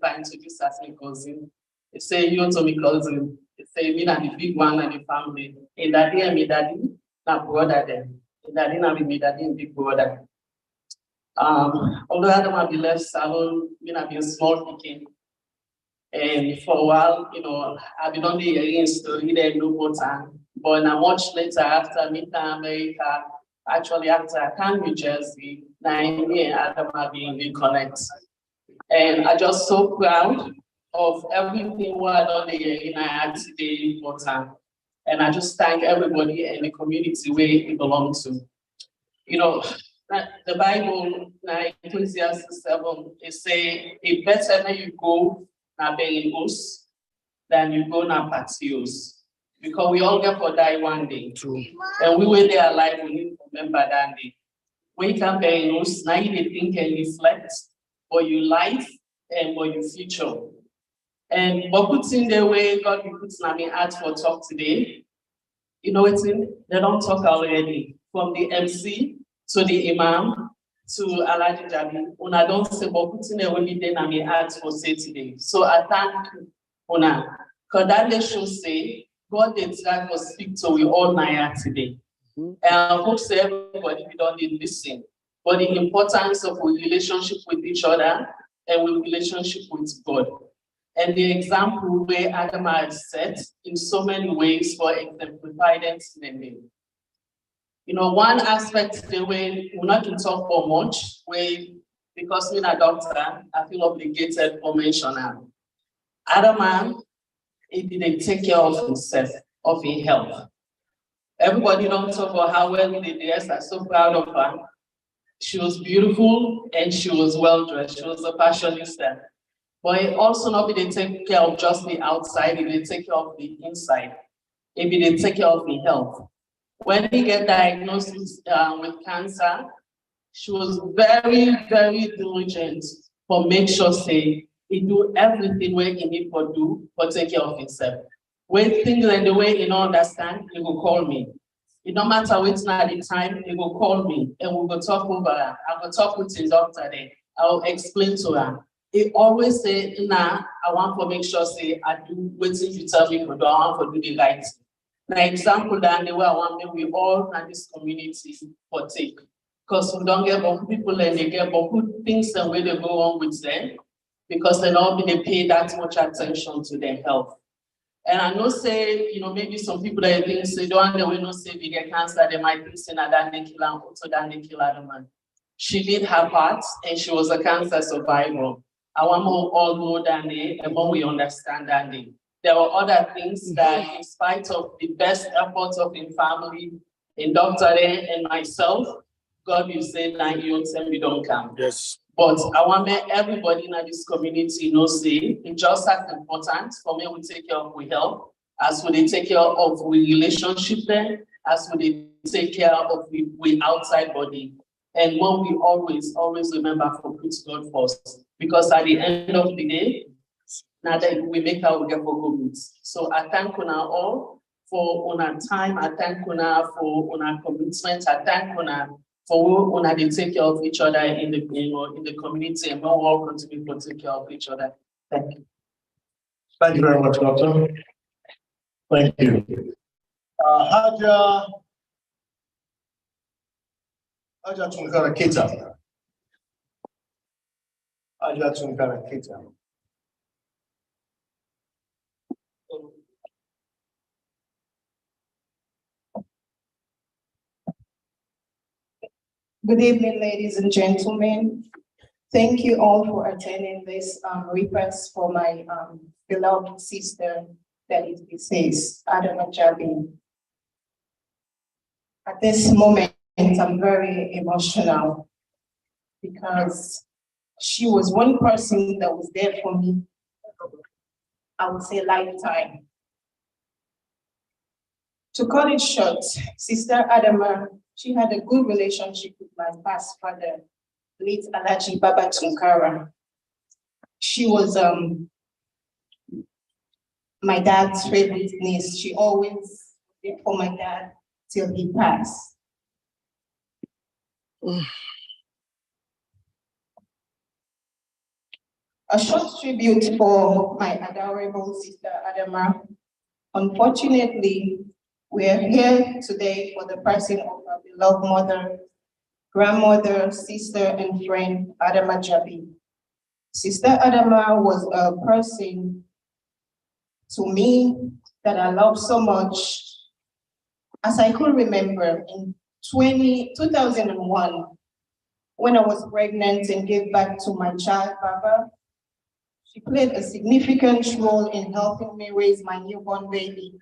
I introduce as my cousin. You say you to me cousin. You say me and the big one and the family. In daddy and me daddy, na brother them. In daddy and me daddy and big brother. Although Adam have been left salon, me have been small picking. And for a while, I've been on the hearing story there no more time. But now much later, after Midtown America, actually after I came to New Jersey, now me and Adam have been reconnected. And I'm just so proud of everything what I done the hearing I had today for time. And I just thank everybody in the community where it belongs to. The Bible, Ecclesiastes 7, it say, it better when you go na being us than you go na patios. Because we all get for die one day. True. And we were there alive, we need to remember that day. When you can being us, now you think and reflect for your life and for your future. And but putting the way God will put in my heart for talk today, you know it's in, they don't talk already. From the MC to the Imam, to Alhaji Jabi, Una don't say, but putting the only day na me heart for say today. So I thank Una, because that they should say, God did try to speak to we all night today. And I hope say everybody we don't need listen. but the importance of a relationship with each other and with relationship with God. And the example where Adam has set in so many ways for exemplified in the name. You know, one aspect the way we're not to talk for much, where because I'm a doctor, I feel obligated for mentioning. Adam, he didn't take care of himself, of his health. Everybody don't talk about how well he did. Yes, I'm so proud of her. She was beautiful and she was well dressed. She was a fashionista. But it also not be they take care of just the outside, if they take care of the inside, if they take care of the health. When he get diagnosed with cancer, she was very, very diligent for make sure say he do everything where he need for do for take care of himself. When things like the way he don't understand, he will call me. It don't matter what's not at the time, he will call me and we will talk over her. I will talk with his doctor there. I will explain to her. He always say, nah, I want to make sure say I do what you tell me to do, I want to do the right thing. Now example that the way I want we all in this community for take. Because we don't get both people and they get both things and where they go on with them because they don't they pay that much attention to their health. And I know say, you know, maybe some people that think say don't they will not say they get cancer, they might think say that they kill and also that they kill the man. She did her part and she was a cancer survivor. I want more all know than they and more we understand than they. There were other things that in spite of the best efforts of the family, in Dr. and myself, God will say that you and we don't come. Yes. But I want everybody in this community know say it's just as important for me we take care of we health, as we take care of we relationship then, as we take care of we outside body. And what we always remember for put God first. Because at the end of the day, now that we make our get for good. So I thank you now all for our time, I thank you now for our commitment, I thank you now for when they take care of each other in the community and we all continue to take care of each other. Thank you. Thank you very much, Doctor. Thank you. Haja Tunkara Kita. Haja Tunkara Kita. Good evening, ladies and gentlemen. Thank you all for attending this request for my beloved sister that is deceased, Adama Jabi. At this moment, I'm very emotional because she was one person that was there for me, I would say lifetime. To cut it short, Sister Adama, she had a good relationship with my past father, late Alaji Baba Tunkara. She was my dad's favorite niece. She always did for my dad till he passed. A short tribute for my adorable sister Adama. Unfortunately, we are here today for the passing of our beloved mother, grandmother, sister, and friend, Adama Jabi. Sister Adama was a person to me that I love so much. As I could remember, in 2001, when I was pregnant and gave back to my child, Baba, she played a significant role in helping me raise my newborn baby.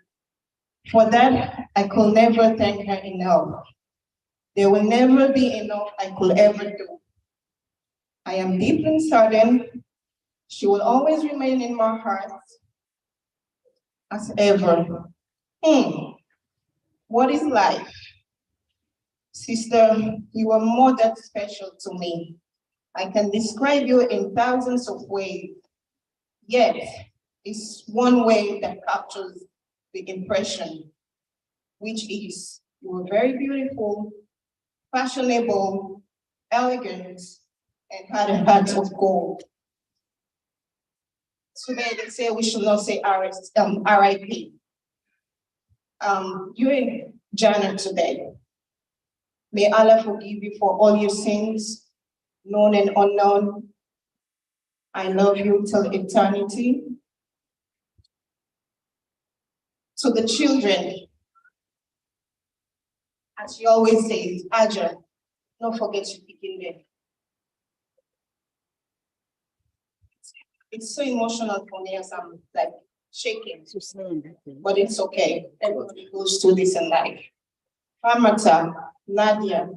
For that, I could never thank her enough. There will never be enough I could ever do. I am deeply saddened. She will always remain in my heart as ever. What is life? Sister, you are more than special to me. I can describe you in thousands of ways, yet it's one way that captures the impression, which is you were very beautiful, fashionable, elegant, and had a heart of gold. Today they say we should not say RIP. You're in Ghana today. May Allah forgive you for all your sins, known and unknown. I love you till eternity. To the children, as she always says, Aja, don't forget to begin there. It's so emotional for me as I'm like shaking, but it's okay. Everybody goes through this in life. Ramata, Nadia,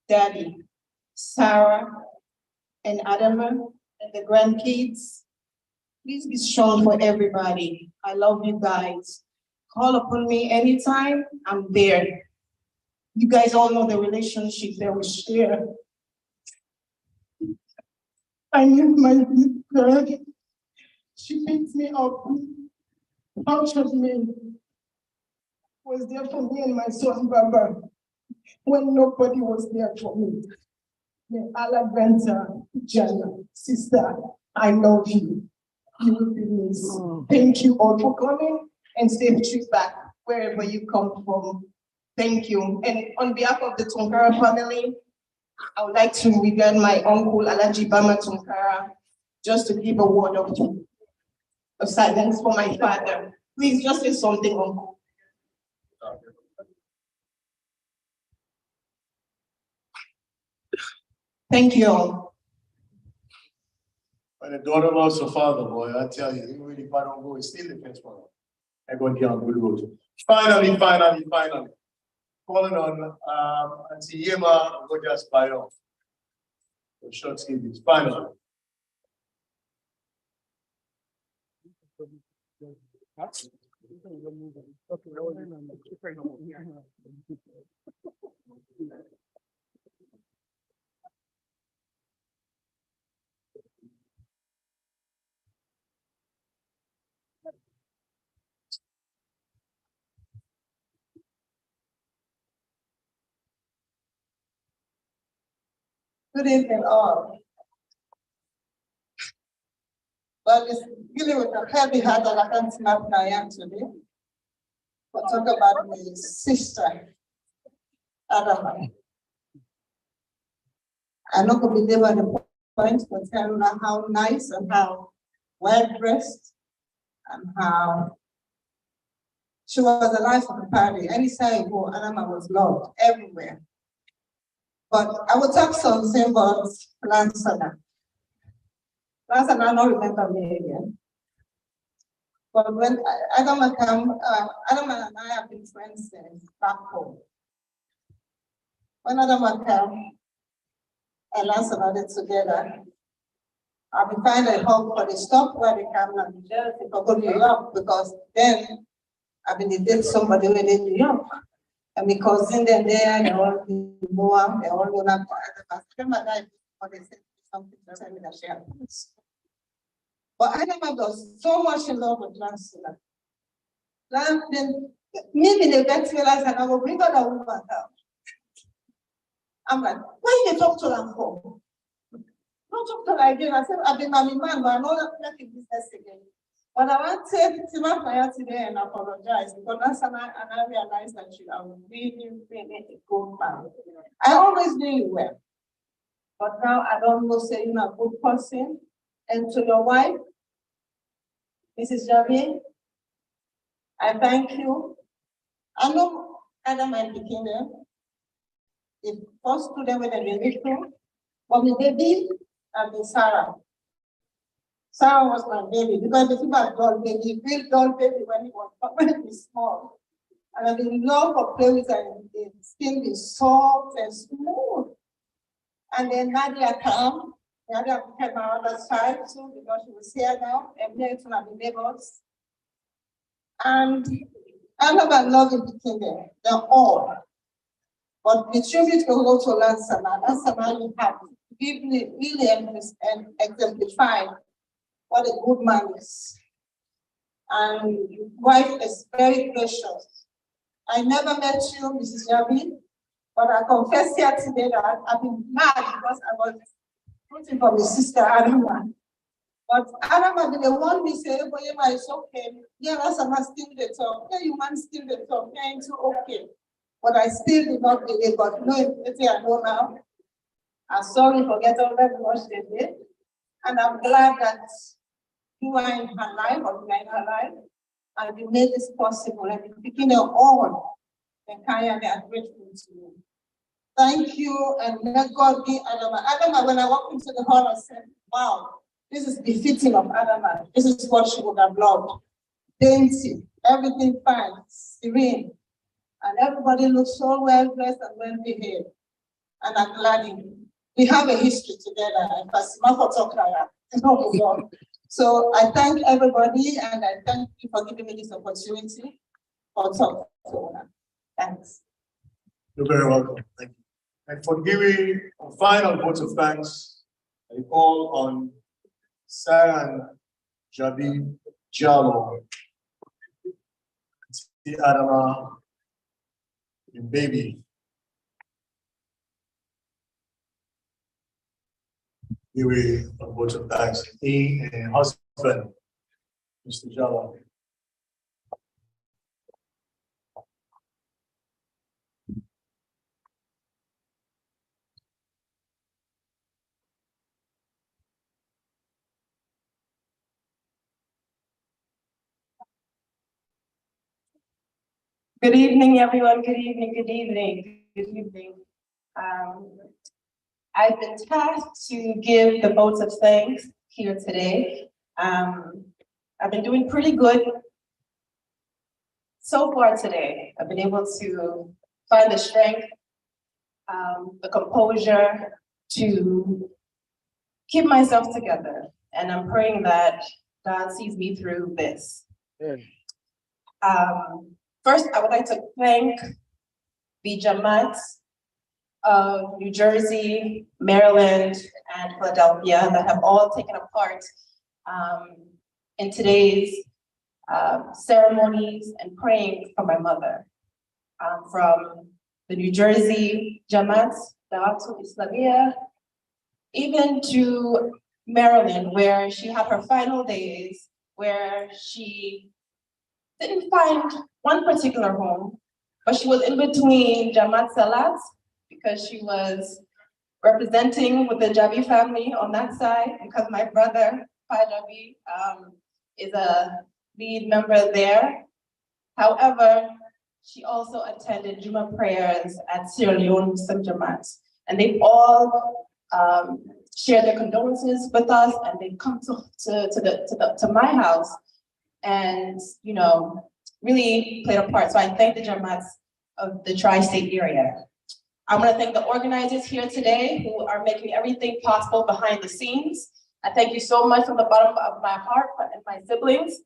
Daddy, Sarah, and Adama, and the grandkids, please be strong for everybody. I love you guys. Call upon me anytime, I'm there. You guys all know the relationship that we share. I need my big girl. She picked me up, nurtured me, was there for me and my son Baba when nobody was there for me. May Allah grant her, Jana, sister, I love you. You will be missed. Thank you all for coming and safe trip back wherever you come from. Thank you. And on behalf of the Tunkara family, I would like to regard my uncle Alaji Bama Tunkara just to give a word of silence for my father. Please just say something, uncle. Thank you all. When the daughter loves her father, boy, I tell you, even if I don't go, it's still the first one. I go down, good road. Finally. Calling on Auntie Yema, go just buy off. The short skills, finally. Good evening, all. Well, it's really with a heavy heart that I can't snap my hand today. But talk about my sister, Adama. I'm not going to belabor the point, but tell her how nice and how well dressed and how she was the life of the party. Any side you go, Adama was loved everywhere. But I will talk something about Lansana. Lansana, I don't remember me again. But when Adama came, Adama and I have been friends since back home. When Adama came, and Lansana did together, I've been finding a home for the stop where they come and jealousy for go to New York, because then I've been dating somebody when in New York. And because in there, they all go out, they all go up to Adama. Remember that, but they said something to tell me that she happens. But Adama was so much in love with Lansana. Then maybe the best realize and I will bring her the woman out. I'm like, why you talk to them for? Don't talk to her again. I said, I've been a man, but I know that I'm in business again. But I want to take Tima Fire today and apologize because that's and I realized that you are really a good man. I always knew you well. But now I don't know, say you're a good person. And to your wife, Mrs. Javi, I thank you. I know Adam and Bikini, the first student with a little, but my baby and Sarah. Sarah was my baby because the people doll baby, real doll baby when he was small. And I've been in love for play with and the skin is soft and smooth. And then Nadia came. Nadia became my other side too because she was here now. And they're going to be neighbors. And I love in Bikini. They're all. But the tribute will go to Lansana. Lansana, you have really exemplify what a good man is. And your wife is very precious. I never met you, Mrs. Yabi, but I confess here today that I've been mad because I was rooting for my sister Adama. But Adama, the one we say, oh, it's okay. Yeah, that's a man still the top. Yeah, you man still the top. Yeah, it's okay. but I still did not believe, but knowing everything I know now, I'm sorry for getting very much they did. And I'm glad that you are in her life, or you are in her life, and you made this possible. And you're picking it all. And Kaya, they are grateful to you. Thank you, and let God be Adama. Adama, when I walked into the hall, I said, wow, this is befitting of Adama. This is what she would have loved. Dainty, everything fine, serene. And everybody looks so well dressed and well behaved. And I'm glad we have a history together. So I thank everybody, and I thank you for giving me this opportunity for talk. Thanks. You're very welcome. Thank you. And for giving a final vote of thanks, I call on Saran Jabi Jalo, the Adama, the baby. Giving a vote of thanks. He and husband, Mr. Jalo. Good evening, everyone. Good evening, good evening, good evening. I've been tasked to give the votes of thanks here today. I've been doing pretty good so far today. I've been able to find the strength, the composure to keep myself together. And I'm praying that God sees me through this. First, I would like to thank the Jamaat of New Jersey, Maryland, and Philadelphia that have all taken a part in today's ceremonies and praying for my mother. From the New Jersey Jamaat, Da'watu Islamiyya, even to Maryland, where she had her final days, where she didn't find one particular home, but she was in between Jamaat Salat, because she was representing with the Jabi family on that side, because my brother, Pa Jabi, is a lead member there. However, she also attended Juma prayers at Sierra Leone Muslim Jamaat. And they've all shared their condolences with us, and they've come to my house and, you know, really played a part. So I thank the Jamaats of the tri-state area. I want to thank the organizers here today who are making everything possible behind the scenes. I thank you so much from the bottom of my heart and my siblings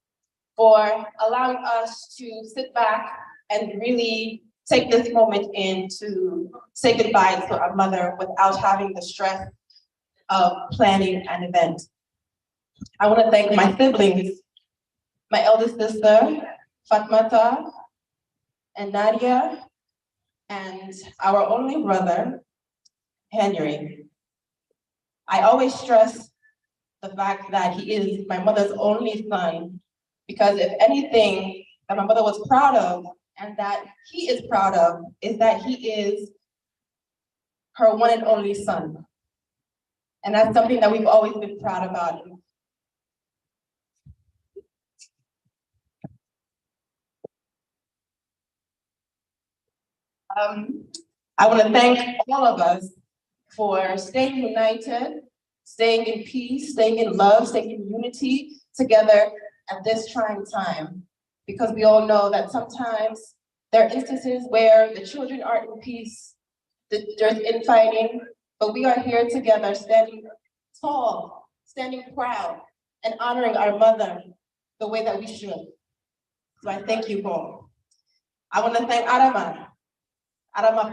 for allowing us to sit back and really take this moment in to say goodbye to our mother without having the stress of planning an event. I want to thank my siblings, my eldest sister, Fatmata, and Nadia, and our only brother, Henry. I always stress the fact that he is my mother's only son, because if anything that my mother was proud of and that he is proud of is that he is her one and only son. And that's something that we've always been proud about. I want to thank all of us for staying united, staying in peace, staying in love, staying in unity together at this trying time. Because we all know that sometimes there are instances where the children aren't in peace, there's infighting, but we are here together, standing tall, standing proud, and honoring our mother the way that we should. So I thank you all. I want to thank Adama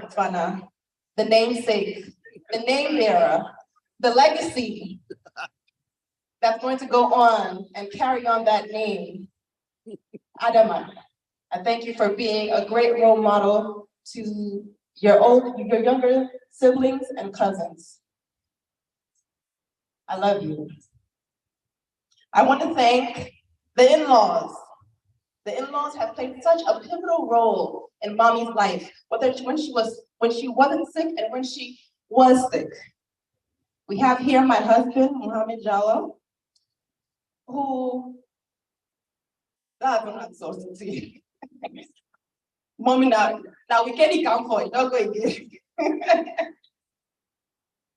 Fofana, the namesake, the name bearer, the legacy that's going to go on and carry on that name. Adama, I thank you for being a great role model to your younger siblings and cousins. I love you. I want to thank the in-laws, The in-laws have played such a pivotal role in mommy's life, whether when she wasn't sick and when she was sick. We have here my husband, Mohammed Jallo, who, that's not so sexy. Mommy, now we can't come for it, don't go again.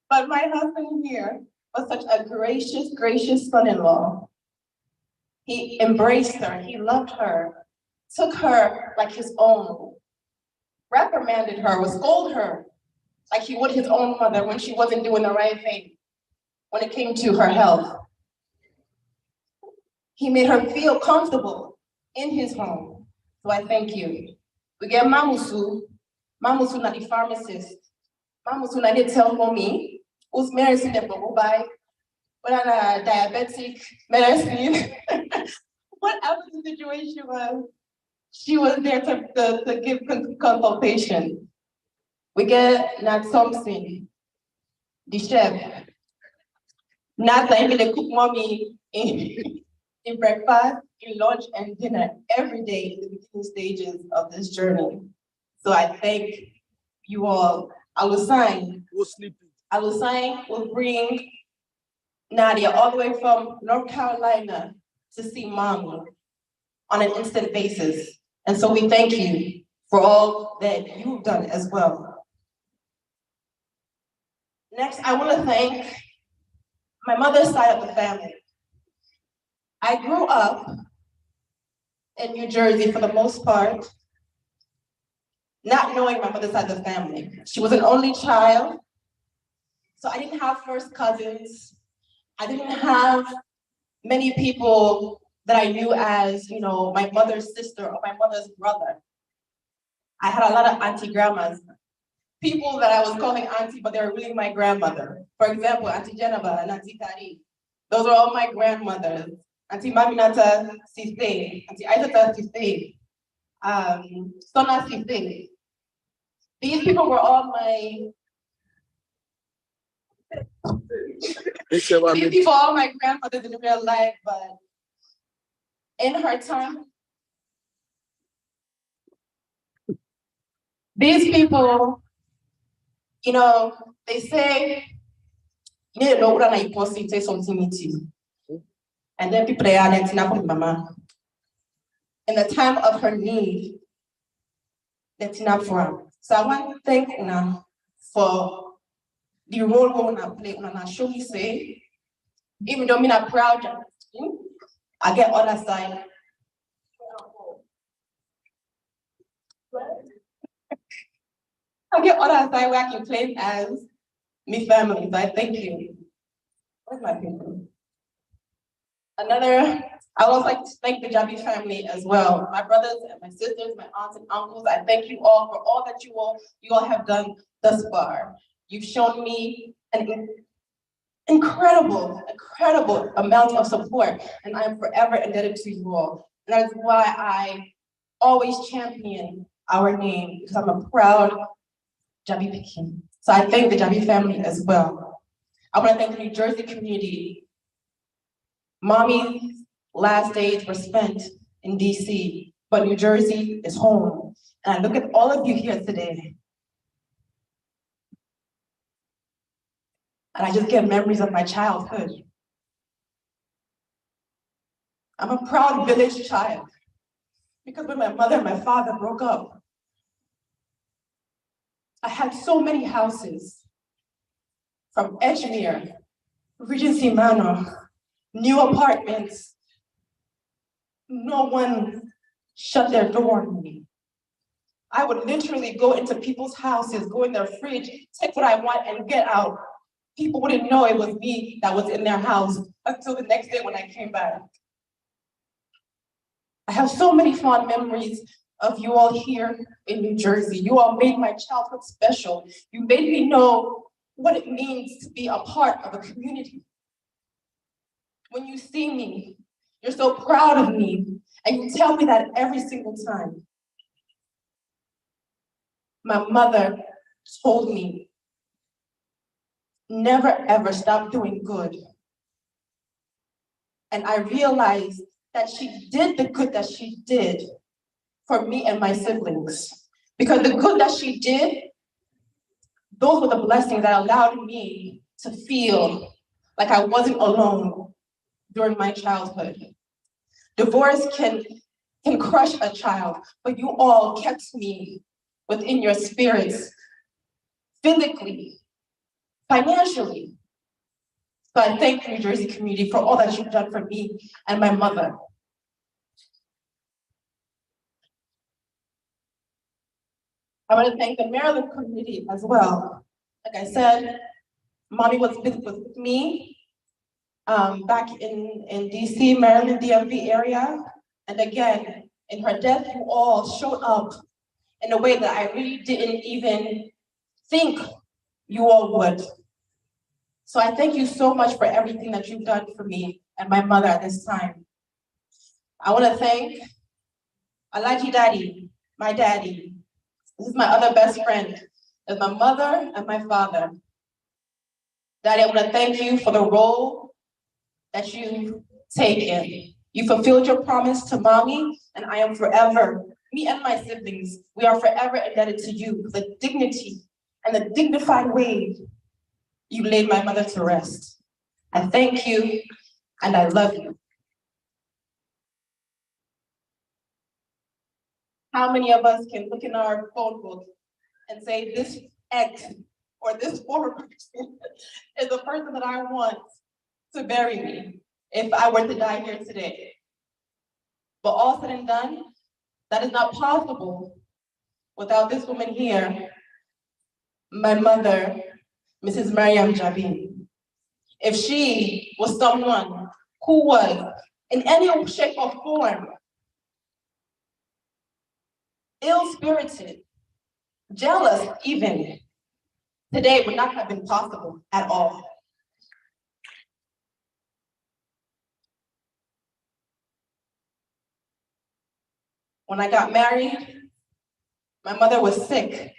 But my husband here was such a gracious son-in-law. He embraced her, he loved her, took her like his own, reprimanded her, would scold her like he would his own mother when she wasn't doing the right thing when it came to her health. He made her feel comfortable in his home. So I thank you. We get Mamusu not the pharmacist. Mamusu not tell mommy who's married to the buy, but I'm diabetic, medicine. Whatever the situation was, she was there to give consultation. We get Nat Thompson, the chef. Nat even they cook mommy in breakfast, in lunch, and dinner every day in the beginning stages of this journey. So I thank you all. Alusai will bring Nadia all the way from North Carolina to see mommy on an instant basis. And so we thank you for all that you've done as well. Next, I want to thank my mother's side of the family. I grew up in New Jersey for the most part, not knowing my mother's side of the family. She was an only child, so I didn't have first cousins. I didn't have many people that I knew as, my mother's sister or my mother's brother. I had a lot of auntie grandmas, people that I was calling auntie, but they were really my grandmother. For example, Auntie Geneva and Auntie Kari. Those are all my grandmothers. Auntie Maminata Siste, Auntie Aitata Siste, Sona Siste. These people were all my these people are all my grandmothers in real life, but in her time, these people, they say, you need to know what I post, say something with you. And then people are like, mama. In the time of her need, that's enough for her. So I want to thank Una for the role woman I play. Una show me say, even though I'm not proud, I get other side. I get other side where I can claim as me family. So I thank you. Where's my people? I would also like to thank the Jabi family as well. My brothers and my sisters, my aunts and uncles, I thank you all for all that you all have done thus far. You've shown me an incredible amount of support, and I am forever indebted to you all. And that is why I always champion our name, because I'm a proud Jabi Pekin. So I thank the Jabi family as well. I want to thank the New Jersey community. Mommy's last days were spent in DC, but New Jersey is home. And I look at all of you here today, and I just get memories of my childhood. I'm a proud village child, because when my mother and my father broke up, I had so many houses, from Edgemere, Regency Manor, new apartments. No one shut their door on me. I would literally go into people's houses, go in their fridge, take what I want and get out. People wouldn't know it was me that was in their house until the next day when I came back. I have so many fond memories of you all here in New Jersey. You all made my childhood special. You made me know what it means to be a part of a community. When you see me, you're so proud of me, and you tell me that every single time. My mother told me, never ever stop doing good. And I realized that she did the good that she did for me and my siblings. Because the good that she did, those were the blessings that allowed me to feel like I wasn't alone during my childhood. Divorce can crush a child, but you all kept me within your spirits, physically, financially. So I thank the New Jersey community for all that you've done for me and my mother. I want to thank the Maryland community as well. Like I said, Mommy was with me back in DC, Maryland, DMV area. And again, in her death, you all showed up in a way that I really didn't even think you all would. So I thank you so much for everything that you've done for me and my mother at this time. I want to thank Alaji Daddy, my daddy. This is my other best friend. There's my mother and my father. Daddy, I want to thank you for the role that you've taken. You fulfilled your promise to Mommy, and I am forever, me and my siblings, we are forever indebted to you for the dignity and the dignified way you laid my mother to rest. I thank you, and I love you. How many of us can look in our phone book and say this ex or this former person is the person that I want to bury me if I were to die here today? But all said and done, that is not possible without this woman here, my mother, Mrs. Mariam Jabi. If she was someone who was in any shape or form ill-spirited, jealous even, today would not have been possible at all. When I got married, my mother was sick.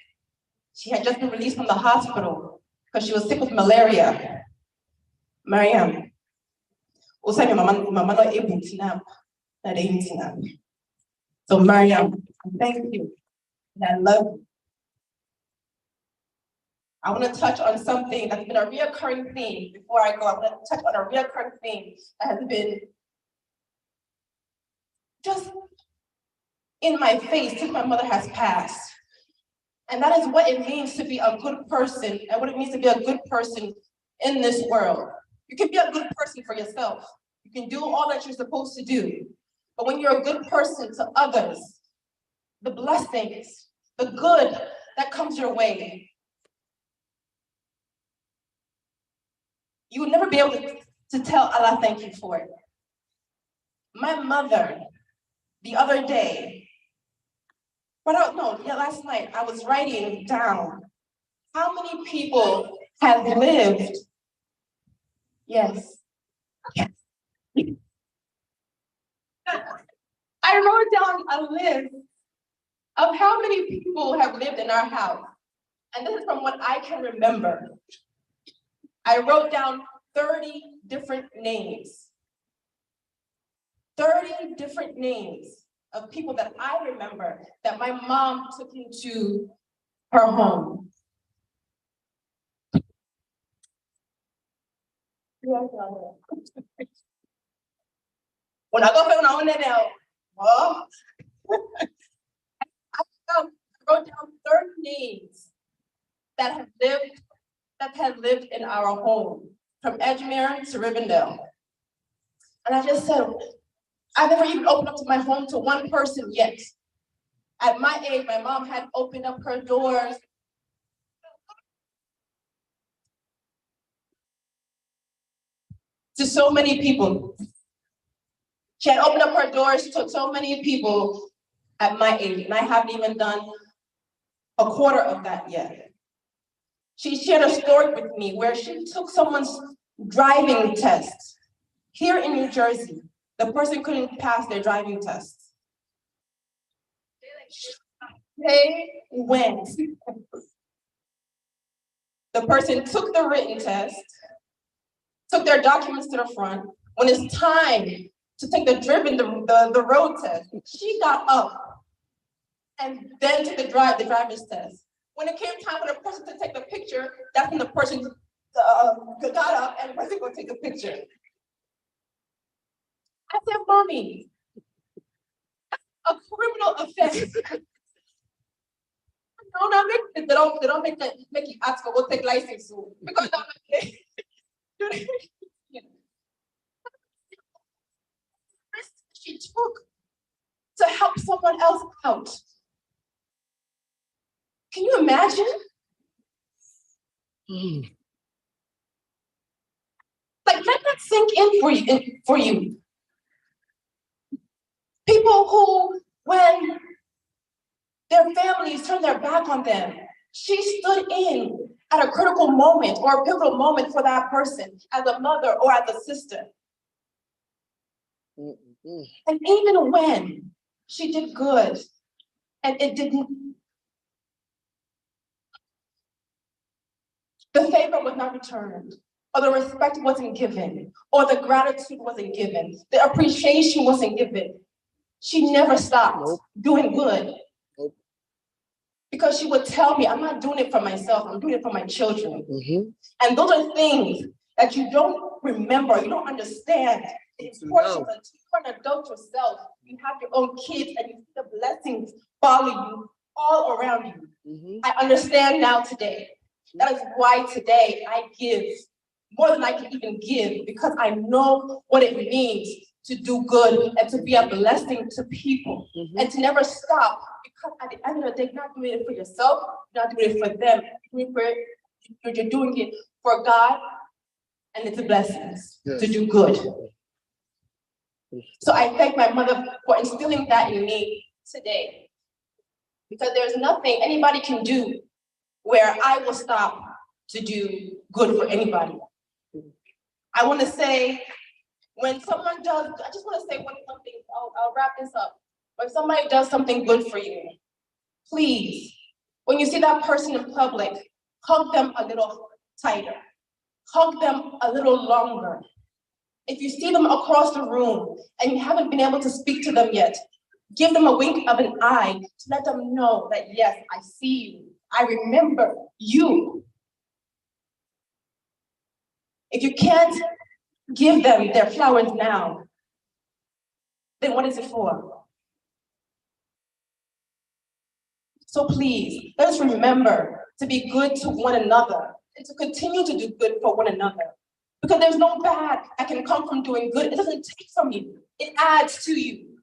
She had just been released from the hospital because she was sick with malaria. Mariam, mama not able to nap. So Mariam, thank you, and I love you. I want to touch on something that's been a reoccurring theme. Before I go, I want to touch on a reoccurring theme that has been just in my face since my mother has passed. And that is what it means to be a good person and what it means to be a good person in this world. You can be a good person for yourself. You can do all that you're supposed to do. But when you're a good person to others, the blessings, the good that comes your way, you would never be able to tell Allah thank you for it. My mother, the other day, last night, I was writing down how many people have lived. Yes. I wrote down a list of how many people have lived in our house. And this is from what I can remember. I wrote down 30 different names. 30 different names of people that I remember that my mom took into her home. When I go on now, well, I wrote down 30 names that have lived in our home, from Edgemere to Rivendell. And I just said, I've never even opened up to my home to one person yet. At my age, my mom had opened up her doors to so many people. She had opened up her doors to so many people at my age, and I haven't even done a quarter of that yet. She shared a story with me where she took someone's driving test here in New Jersey. The person couldn't pass their driving test. They went. The person took the written test, took their documents to the front. When it's time to take the the road test. She got up and then took the driver's test. When it came time for the person to take the picture, that's when the person got up and wasn't going to take the picture. I said, Mommy, a criminal offense. No, they don't make you ask for what take license soon. Because she took to help someone else out. Can you imagine? Like, let that sink in for you. People who, when their families turned their back on them, she stood in at a critical moment or a pivotal moment for that person as a mother or as a sister. And even when she did good and it didn't, the favor was not returned, or the respect wasn't given, or the gratitude wasn't given, the appreciation wasn't given, she never stopped doing good. Because she would tell me, I'm not doing it for myself, I'm doing it for my children. And those are things that you don't remember, you don't understand. It's important that you're an adult yourself. You have your own kids and you see the blessings follow you all around you. I understand now today. That is why today I give more than I can even give, because I know what it means to do good and to be a blessing to people and to never stop. Because at the end of the day, you're not doing it for yourself, you're not doing it for them, you're doing it for God, and it's a blessing to do good. So I thank my mother for instilling that in me today. Because there's nothing anybody can do where I will stop to do good for anybody. I want to say, when someone does, I just want to say one thing, I'll wrap this up. When somebody does something good for you, please, when you see that person in public, hug them a little tighter. Hug them a little longer. If you see them across the room and you haven't been able to speak to them yet, give them a wink of an eye to let them know that, yes, I see you. I remember you. If you can't give them their flowers now, then what is it for? So please, let us remember to be good to one another and to continue to do good for one another. Because there's no bad that can come from doing good. It doesn't take from you, it adds to you.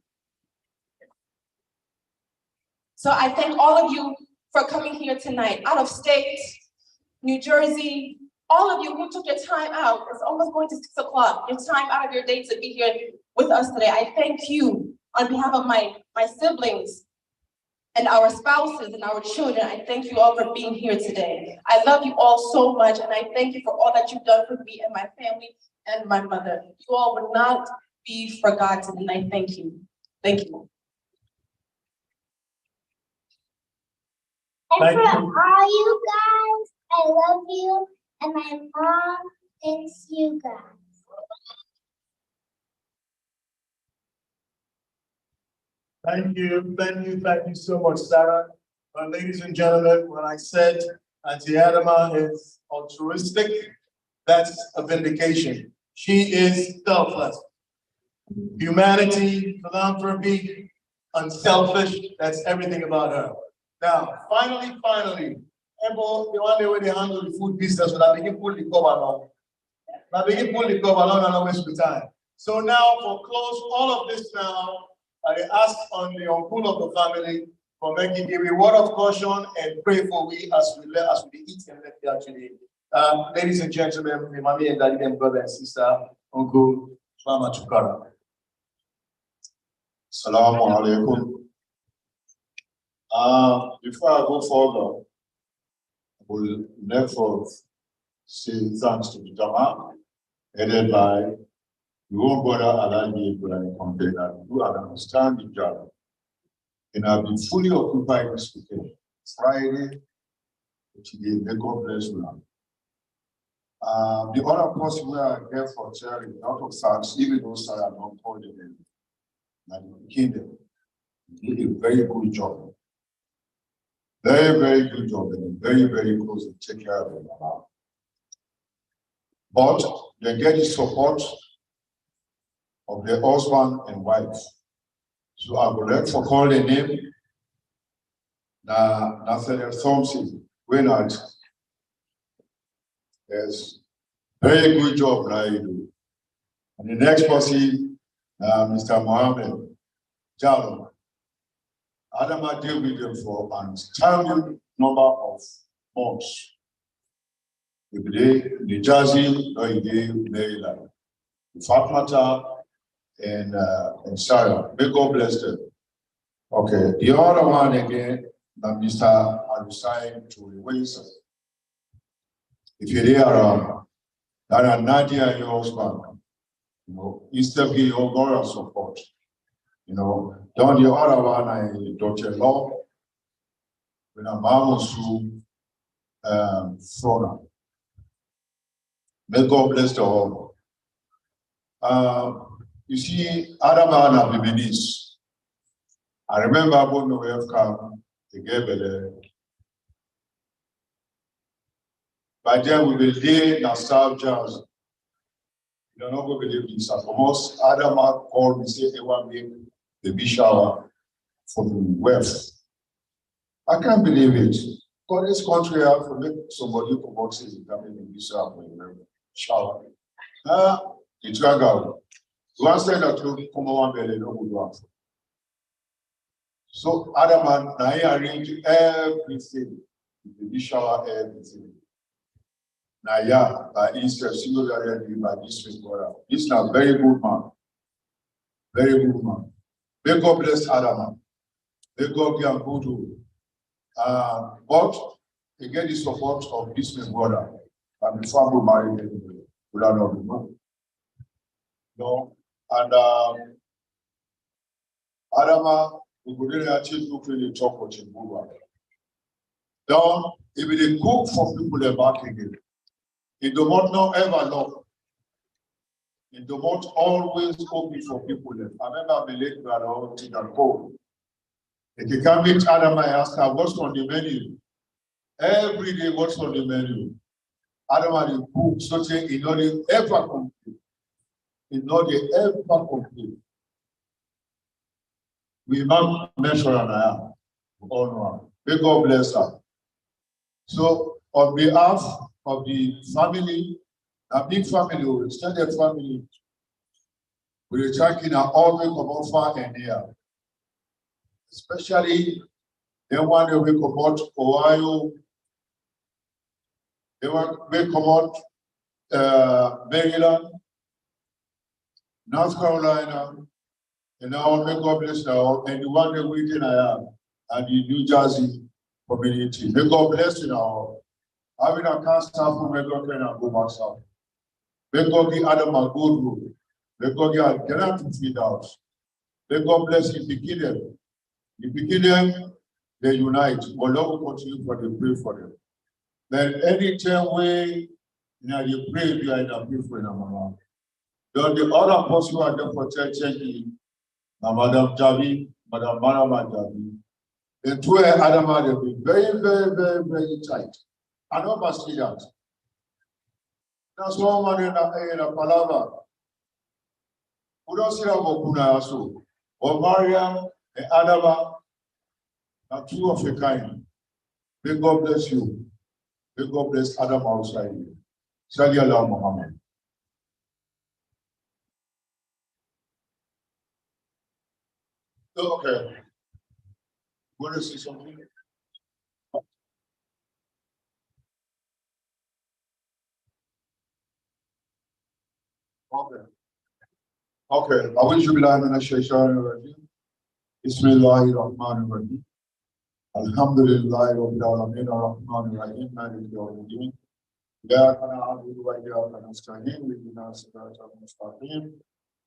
So I thank all of you for coming here tonight, out of state, New Jersey, all of you who took your time out. It's almost going to 6 o'clock, your time out of your day to be here with us today. I thank you on behalf of my siblings and our spouses and our children. I thank you all for being here today. I love you all so much, and I thank you for all that you've done for me and my family and my mother. You all would not be forgotten, and I thank you. Thank you. And for all you guys, I love you, and my mom thanks you guys. Thank you so much, Sarah. Ladies and gentlemen, when I said Auntie Adama is altruistic, that's a vindication. She is selfless. Humanity, philanthropy, unselfish, that's everything about her. Now, finally, Ebo, the one way they handle the food business, so I begin pull the cover now. I begin pull the cover now and I waste the time. So now, for close all of this now, I ask on the uncle of the family for making give a word of caution and pray for we as we eat and let here today. Ladies and gentlemen, my mommy and daddy and brother and sister, Uncle Mama Chukara. Assalamu alaikum. Before I go further, I will therefore say thanks to the Jama, headed by your brother Alaji Ibrahim Container, who understand the job. And I'll be fully occupied this weekend, Friday, which is the God bless you. The other person where I get for sharing, a lot of sons, even those that are not called in, and the kingdom, did a very good job. Very, very good job, and very, very close to take care of them. But they get the support of their husband and wife. So I would like to call the name. Now, Nathaniel Thompson, Winard. Yes, very good job, now you do. And the next person, Mr. Mohammed Jalo. Adama deal with them for an outstanding number of months. If they, New Jersey, or they, Maryland, Fatmata, and Sarah. May God bless them. Okay, the other one again, Mr. Alusai to Wilson. If you're there around, that are Nadia and your husband, you know, instead of your moral support. You know, down the other one, I Dr. Law, when I'm almost through Flora. May God bless the whole. You see, Adam and Bibinis. I remember when we have come together. By then we will day Nassau Jazz. You don't know who believe this. Almost Adam called me, say, they want me baby shower for the wealth. I can't believe it. Because this country have to make somebody who boxes in coming in this shower. It's going to go. One thing that you come on, belly, no good one. So Adam and I arrange everything. The shower, everything. Now, yeah, by Easter, singularly by this week, this is a very good man. Very good man. May God bless Adam. May God be a good one. But he get the support of this brother. And the family married anyway. Without know. No. And Adama, we could really achieve to really talk with him. Now, if they cook for people they're back again, it do not ever love. It do not always open for people. I remember my late brother to the call. If you come meet Adama, I ask her, what's on the menu? Every day, what's on the menu? Adama, the cook, something in order ever complete. In order ever complete. We must measure and I am. Honor. May God bless her. So, on behalf of the family, a big family, extended family, we're thanking our all the come far and near. Especially the one that we come out Ohio, the one we come out Maryland, North Carolina, and now may God bless now, and the one that we in I am, and the New Jersey community. May God bless you now. Having a cancer from may God can go back south. May God give Adam a good room. May God give a grant to feed out. May God bless you, begin them. You begin them, they unite. But Lord will continue for the pray for them. Then anytime we you pray, you are in a pray for them, mama. Then the other person who are there for checking, Madam Javi, Madam Marama Javi. The two Adam will be very, very, very, very tight. I don't must see that. That's one in a palava. Who don't see about Kuna or Maria and Adama are two of a kind. May God bless you. May God bless Adam outside you. Sali Allah Muhammad. Okay. Want to see something? Okay. Okay. I wish you belong in a shaytan. Bismillahir Rahmanir Rahim. Alhamdulillah Rabbil Alamin Ar-Rahmanir Rahim Maliki Yawmiddin. إياك نعبد وإياك نستعين اهدنا الصراط المستقيم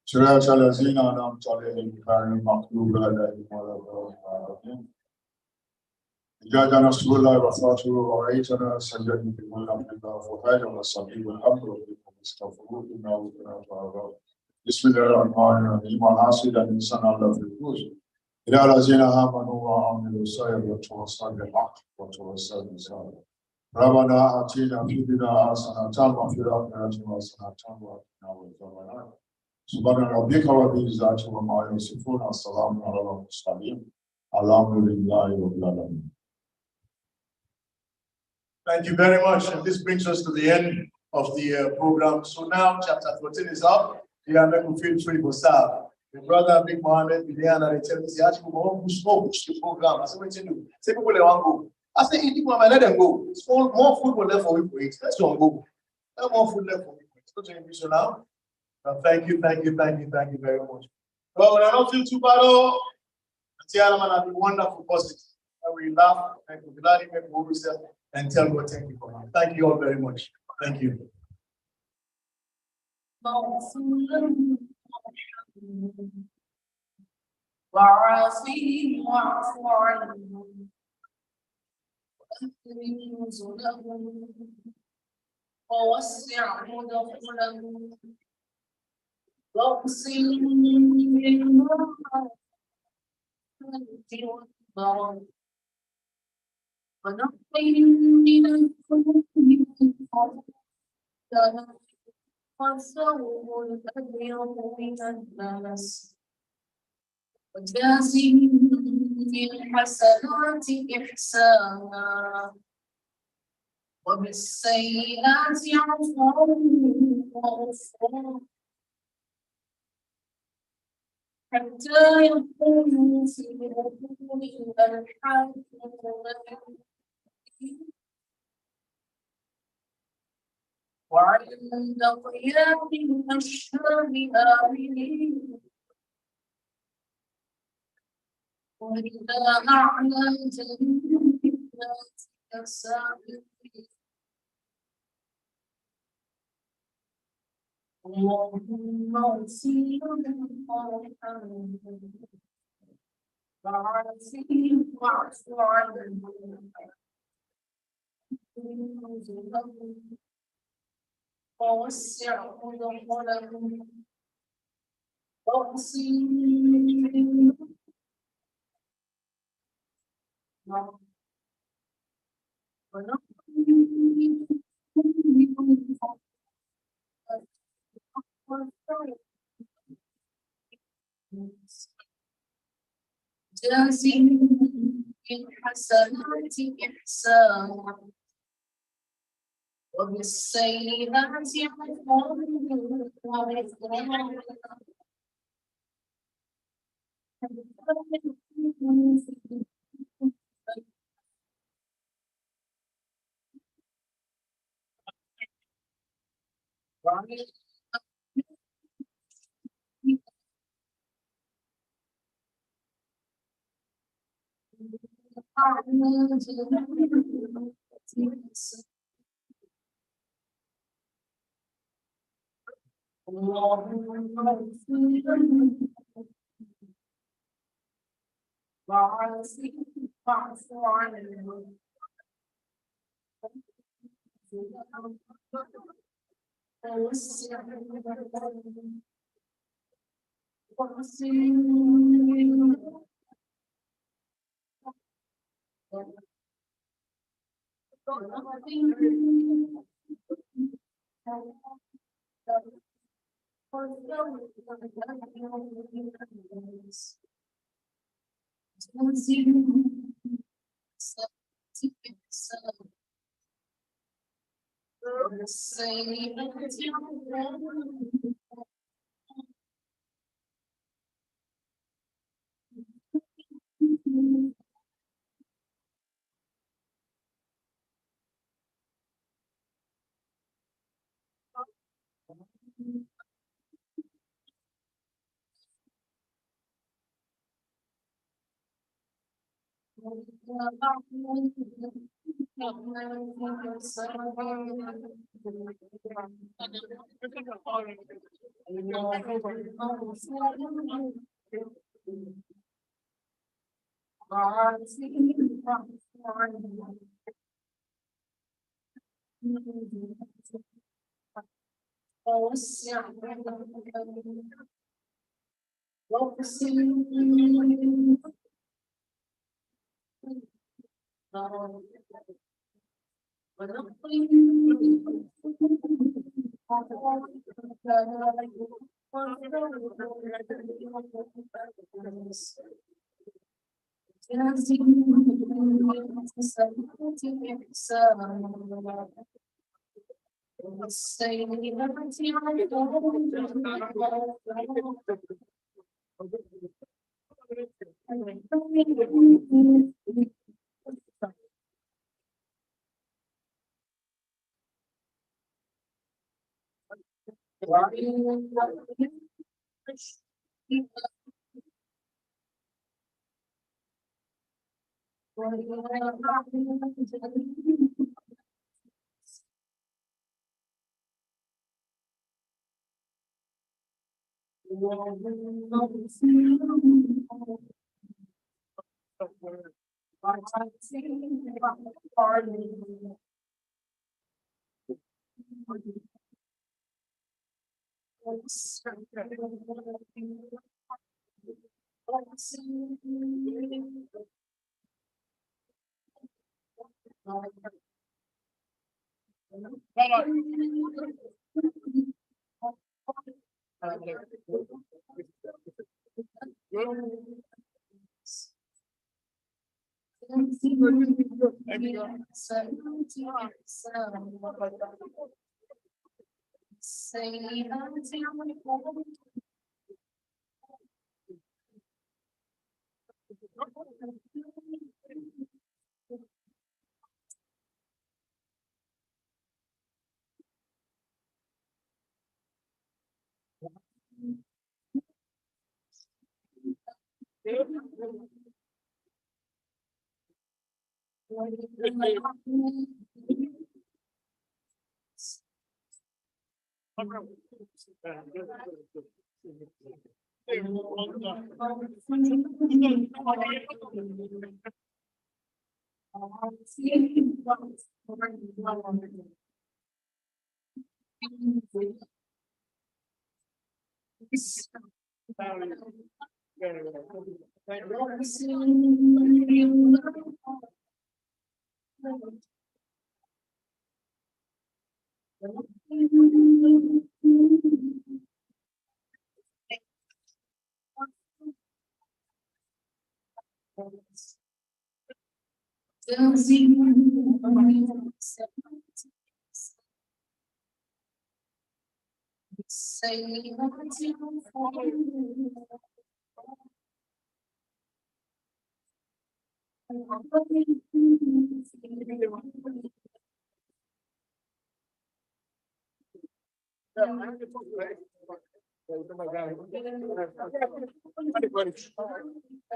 صراط الذين أنعمت عليهم غير المغضوب عليهم ولا الضالين. جاءنا رسول الله وفاته ورأيتنا سجدنا في الملك الله وهذا والصليب والأمر بكم استغفروه إنه كان توابا. بسم الله الرحمن الرحيم وحاصل الإنسان على في الفوز إلى الذين آمنوا وعملوا الصالحات وتواصوا بالحق وتواصوا بالصبر. ربنا آتنا في الدنيا حسنة وفي الآخرة حسنة وقنا عذاب النار. سبحان ربك رب العزة عما يصفون والسلام على المرسلين الحمد لله رب العالمين. Thank you very much. And this brings us to the end of the program. So now chapter 14 is up. You are making feel free for serve. My brother, Big Mohammed, began and tell me, "See, actually, push the program." I said, "What you do?" Say, "People, they want go." I said, "People, let them go. It's more football left for people. Let's go. No more food left for people. It's not to you now. Thank you very much. Well, when I don't feel too bad, I'll be wonderful, positive. We laugh and we gladly make ourselves and tell God thank you for now. Thank you all very much. Thank you. وجازهم بالحسنات إحسانا وبالسيئات عفوا وغفرا حتى يكونوا في بطون الأرحام وعند قيام الأشهر آمنين وإذا أعلى جنات كسابقين اللهم اغفر لهم وارحمهم وعافهم واعف عنهم ووسع مدخلهم واغسلهم جازهم بالحسنات إحسانا وبالسيئات عفوا وغفرا اللهم اغفر لهم وعافهم واعف عنهم ووسع مدخلهم واغسلهم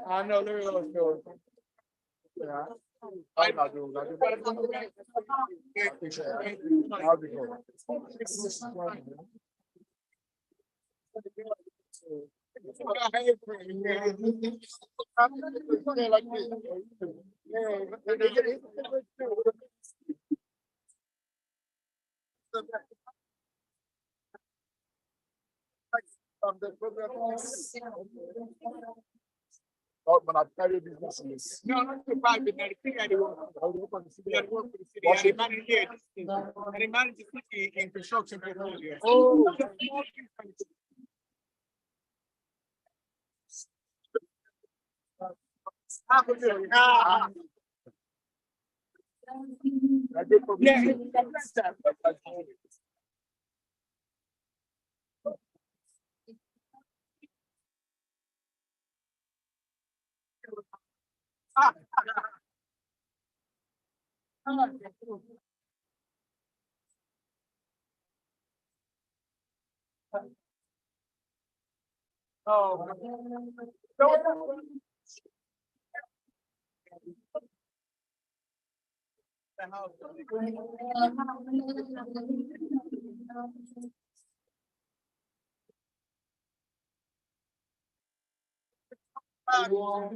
I know, let me go. Yeah. I'm not doing that. I'll be going. Oh, but I carry businesses. No, not the private. I think I work. I work for the city. I work for the city. I manage here. I manage the city in construction technology. Oh. Yeah. Oh.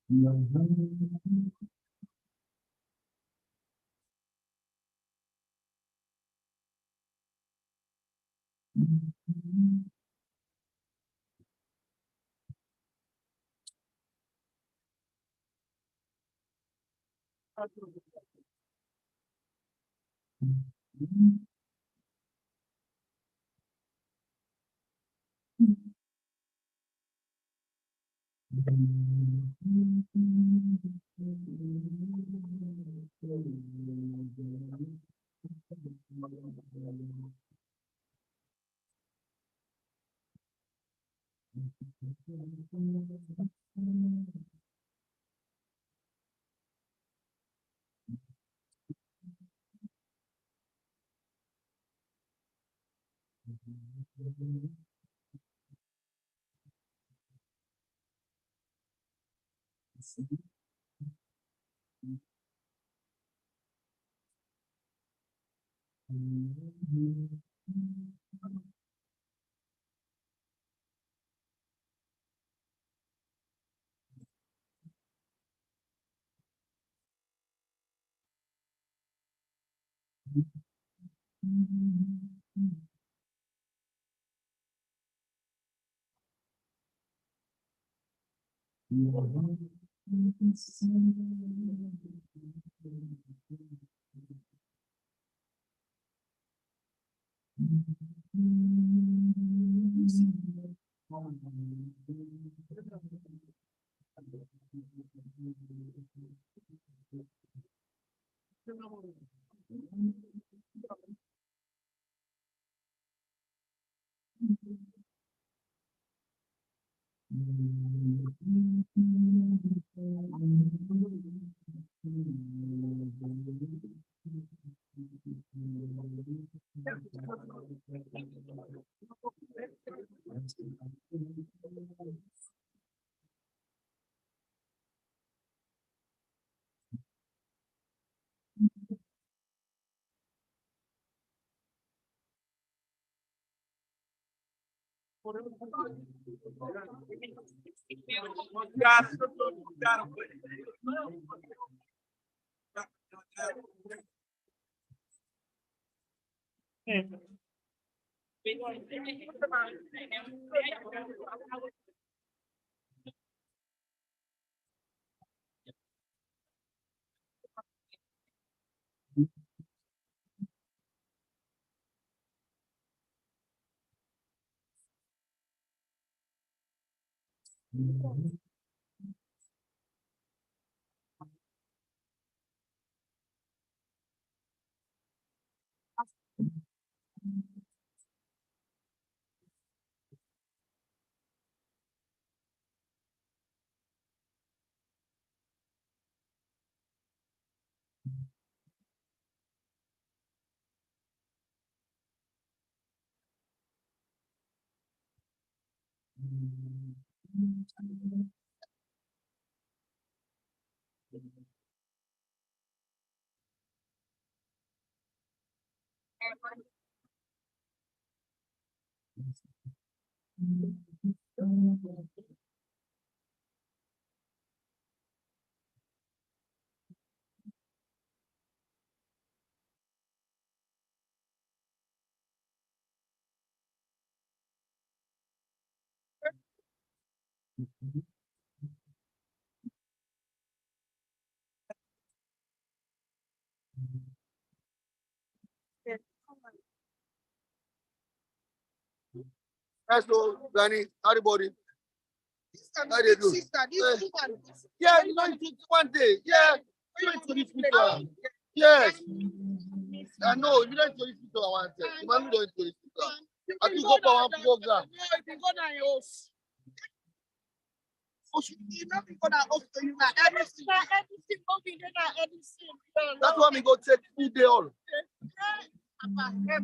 Hello, Granny, everybody. How they do? Yeah, you know, it's one day. Yeah, you don't introduce me to her. Yes. I know, you don't introduce me to her one time. You don't introduce me to her. I think go for one program. That's why we go take food day all. Yeah,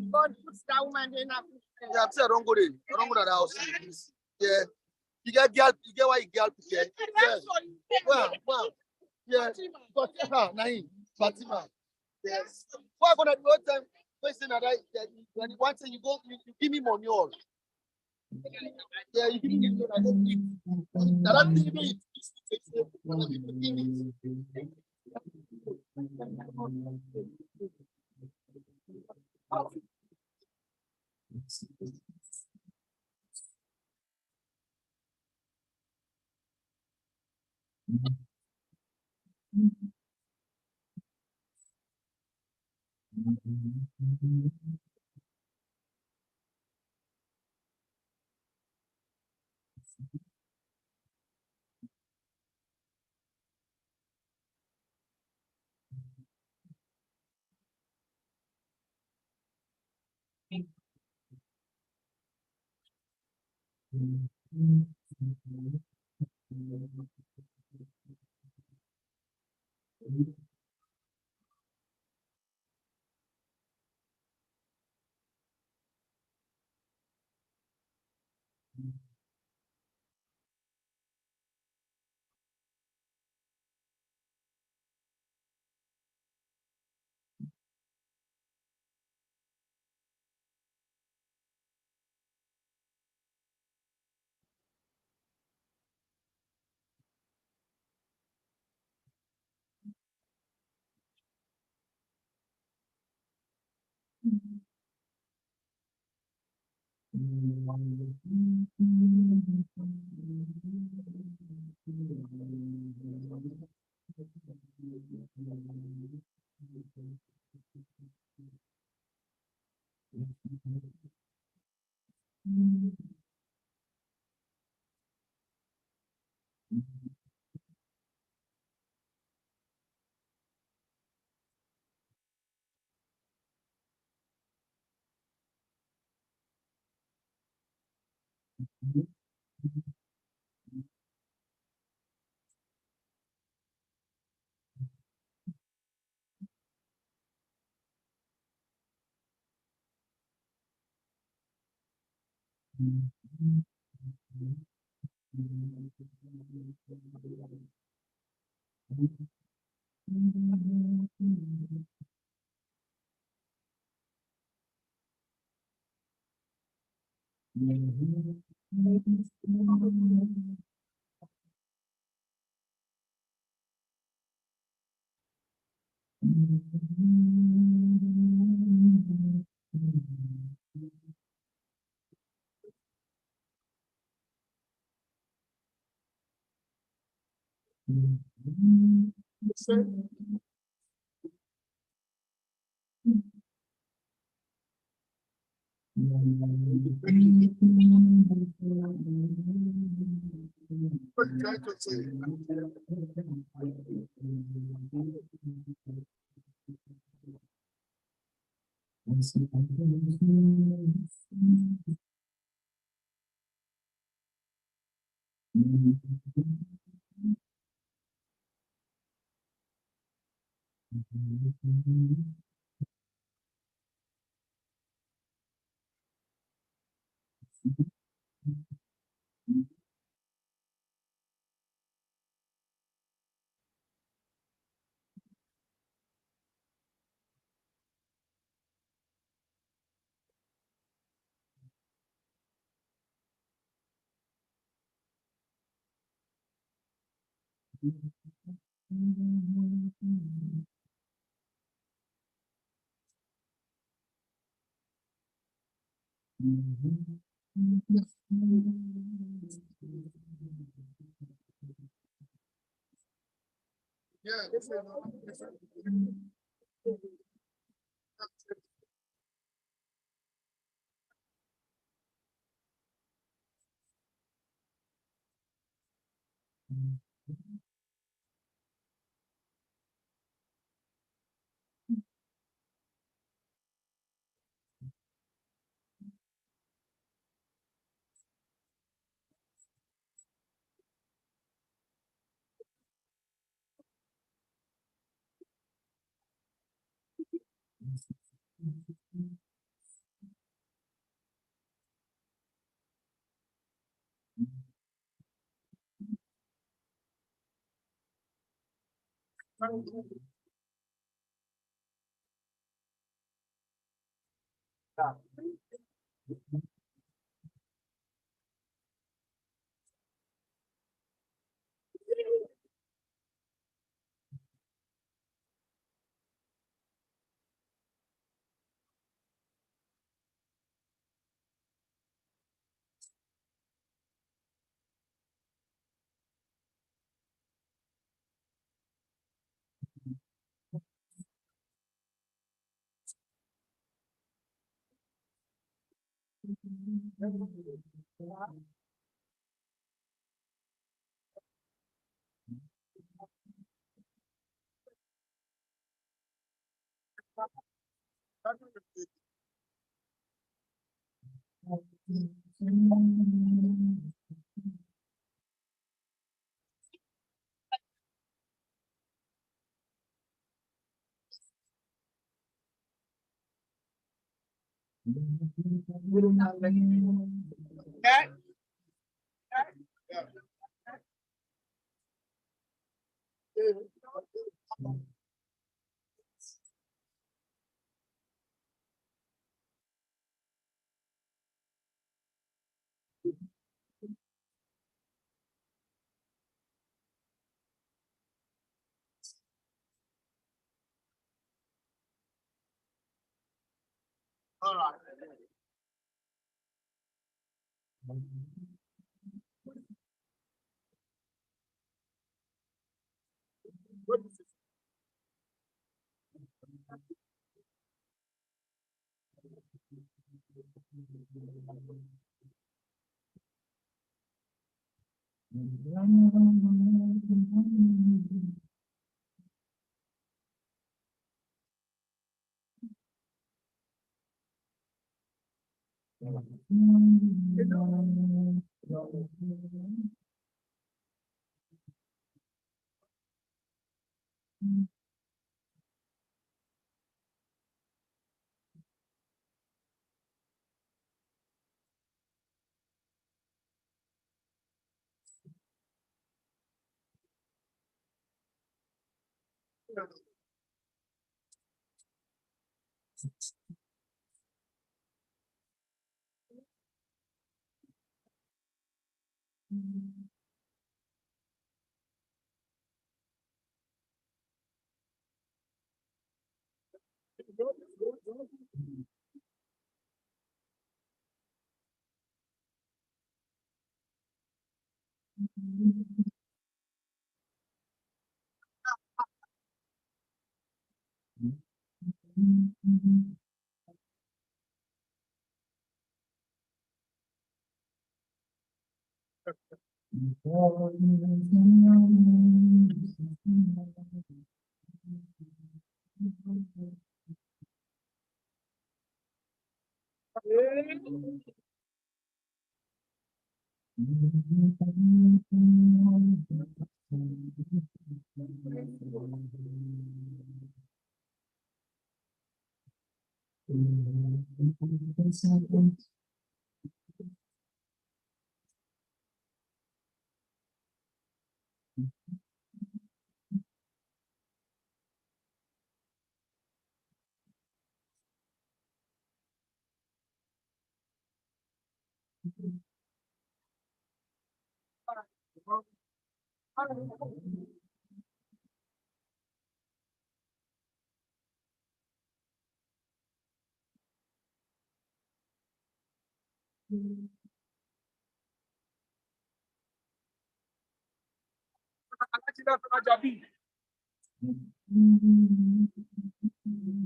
I'm saying I don't go there. I don't go to the house. Yeah. You get girl, you get why you girl pick. Yes. Well. Yeah. Fatima, Naim. Fatima. Yes. What I'm gonna do one time, person that when one time you go, you give me money all. Yeah, you can get it. I don't think. That TV. Yeah, different. All right.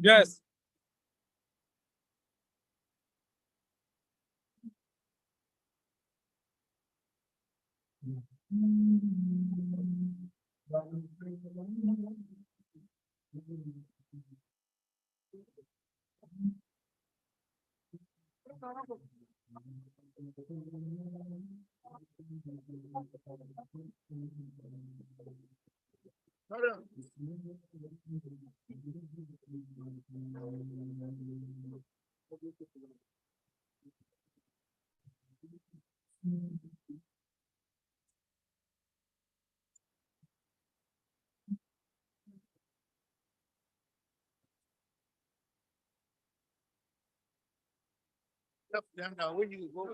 Yes. Now, when you go,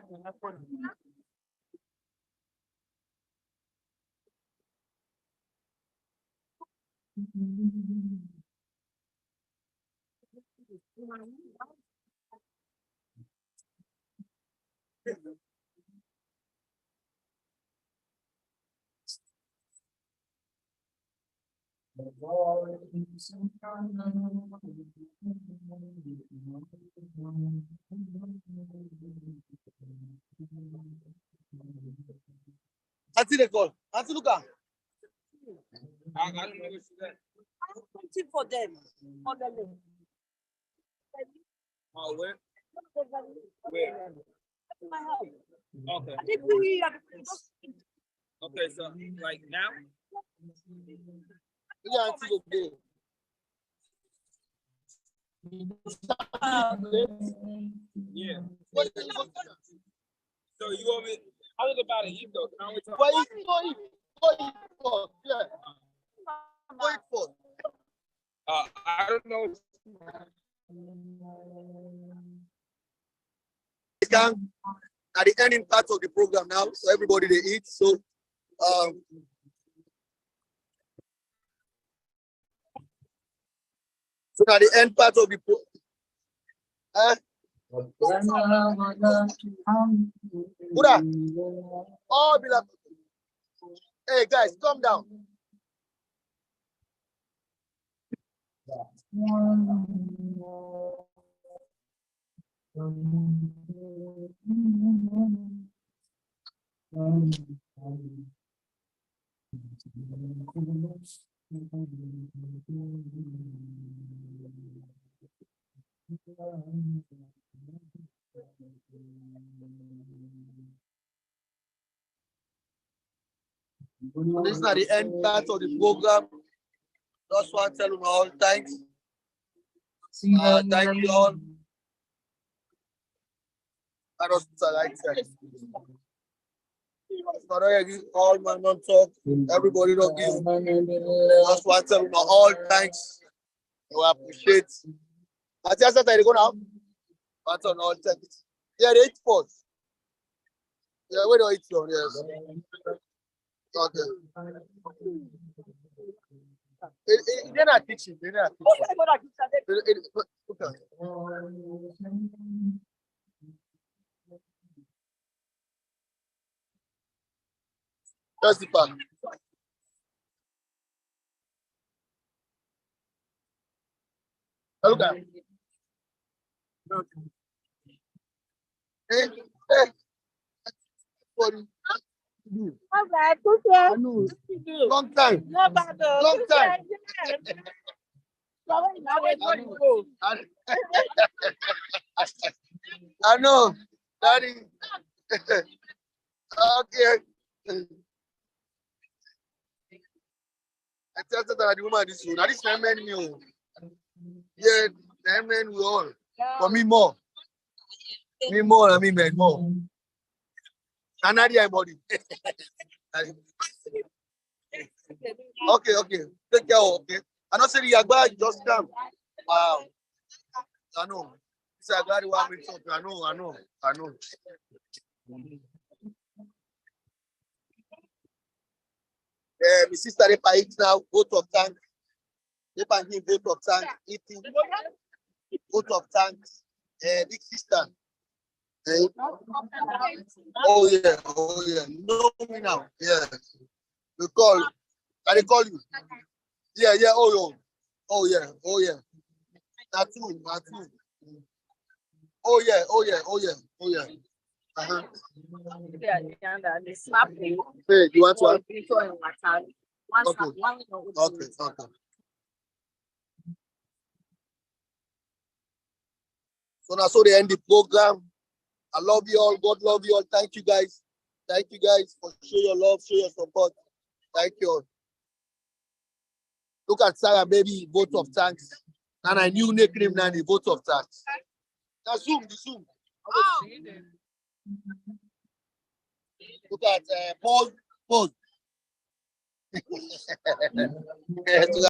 Auntie they call. Auntie Luca. I don't know what she said. I'm waiting for them on the list. Oh, where? Where? At my house. Okay. I didn't really have Okay, so like now? Yeah, Auntie go go. Yeah. So you want me? I was about to eat though. Can we talk? Why you go eat? Go eat first. Yeah. Go eat first. I don't know. At the ending part of the program now, so everybody they eat. So so at the end part of the Buddha, all be like, hey guys, calm down. This is not the end part of the program. Just want to tell you all thanks. Thank you all. I just like that. All my non-talk, everybody don't give. Just want to tell you all thanks. We appreciate. I just said they go now. That's on all thanks. Yeah, they eat first. Yeah, we don't eat your yes. Okay. They're not teaching. They're not teaching. Okay. That's the part. Look at. Hey, hey. All right, okay. Long time. No bad. Long time. I know, Daddy. Okay. I tell that the woman this one. Now this man new. Yeah, that man we all. For me more. Me more, I mean man more. Another body. Okay. Take care. Okay. I don't say the Yagba just come. Wow. I know. This Yagba want me to talk. I know. My sister they buy it now. Both of tank. They buy him both of tank. Eating. Both of tanks. Big sister. Oh yeah. Know me now. Yeah. You call. I they call you. Yeah. Oh yeah. Not two. Oh yeah. Uh-huh. Yeah, they slap me. Hey, you want one? Okay. So now so they end the program. I love you all. God love you all. Thank you guys. For show your love, show your support. Thank you all. Look at Sarah, baby, vote of thanks. And I knew nickname now the vote of thanks. Now the Zoom. Oh. Look at Paul.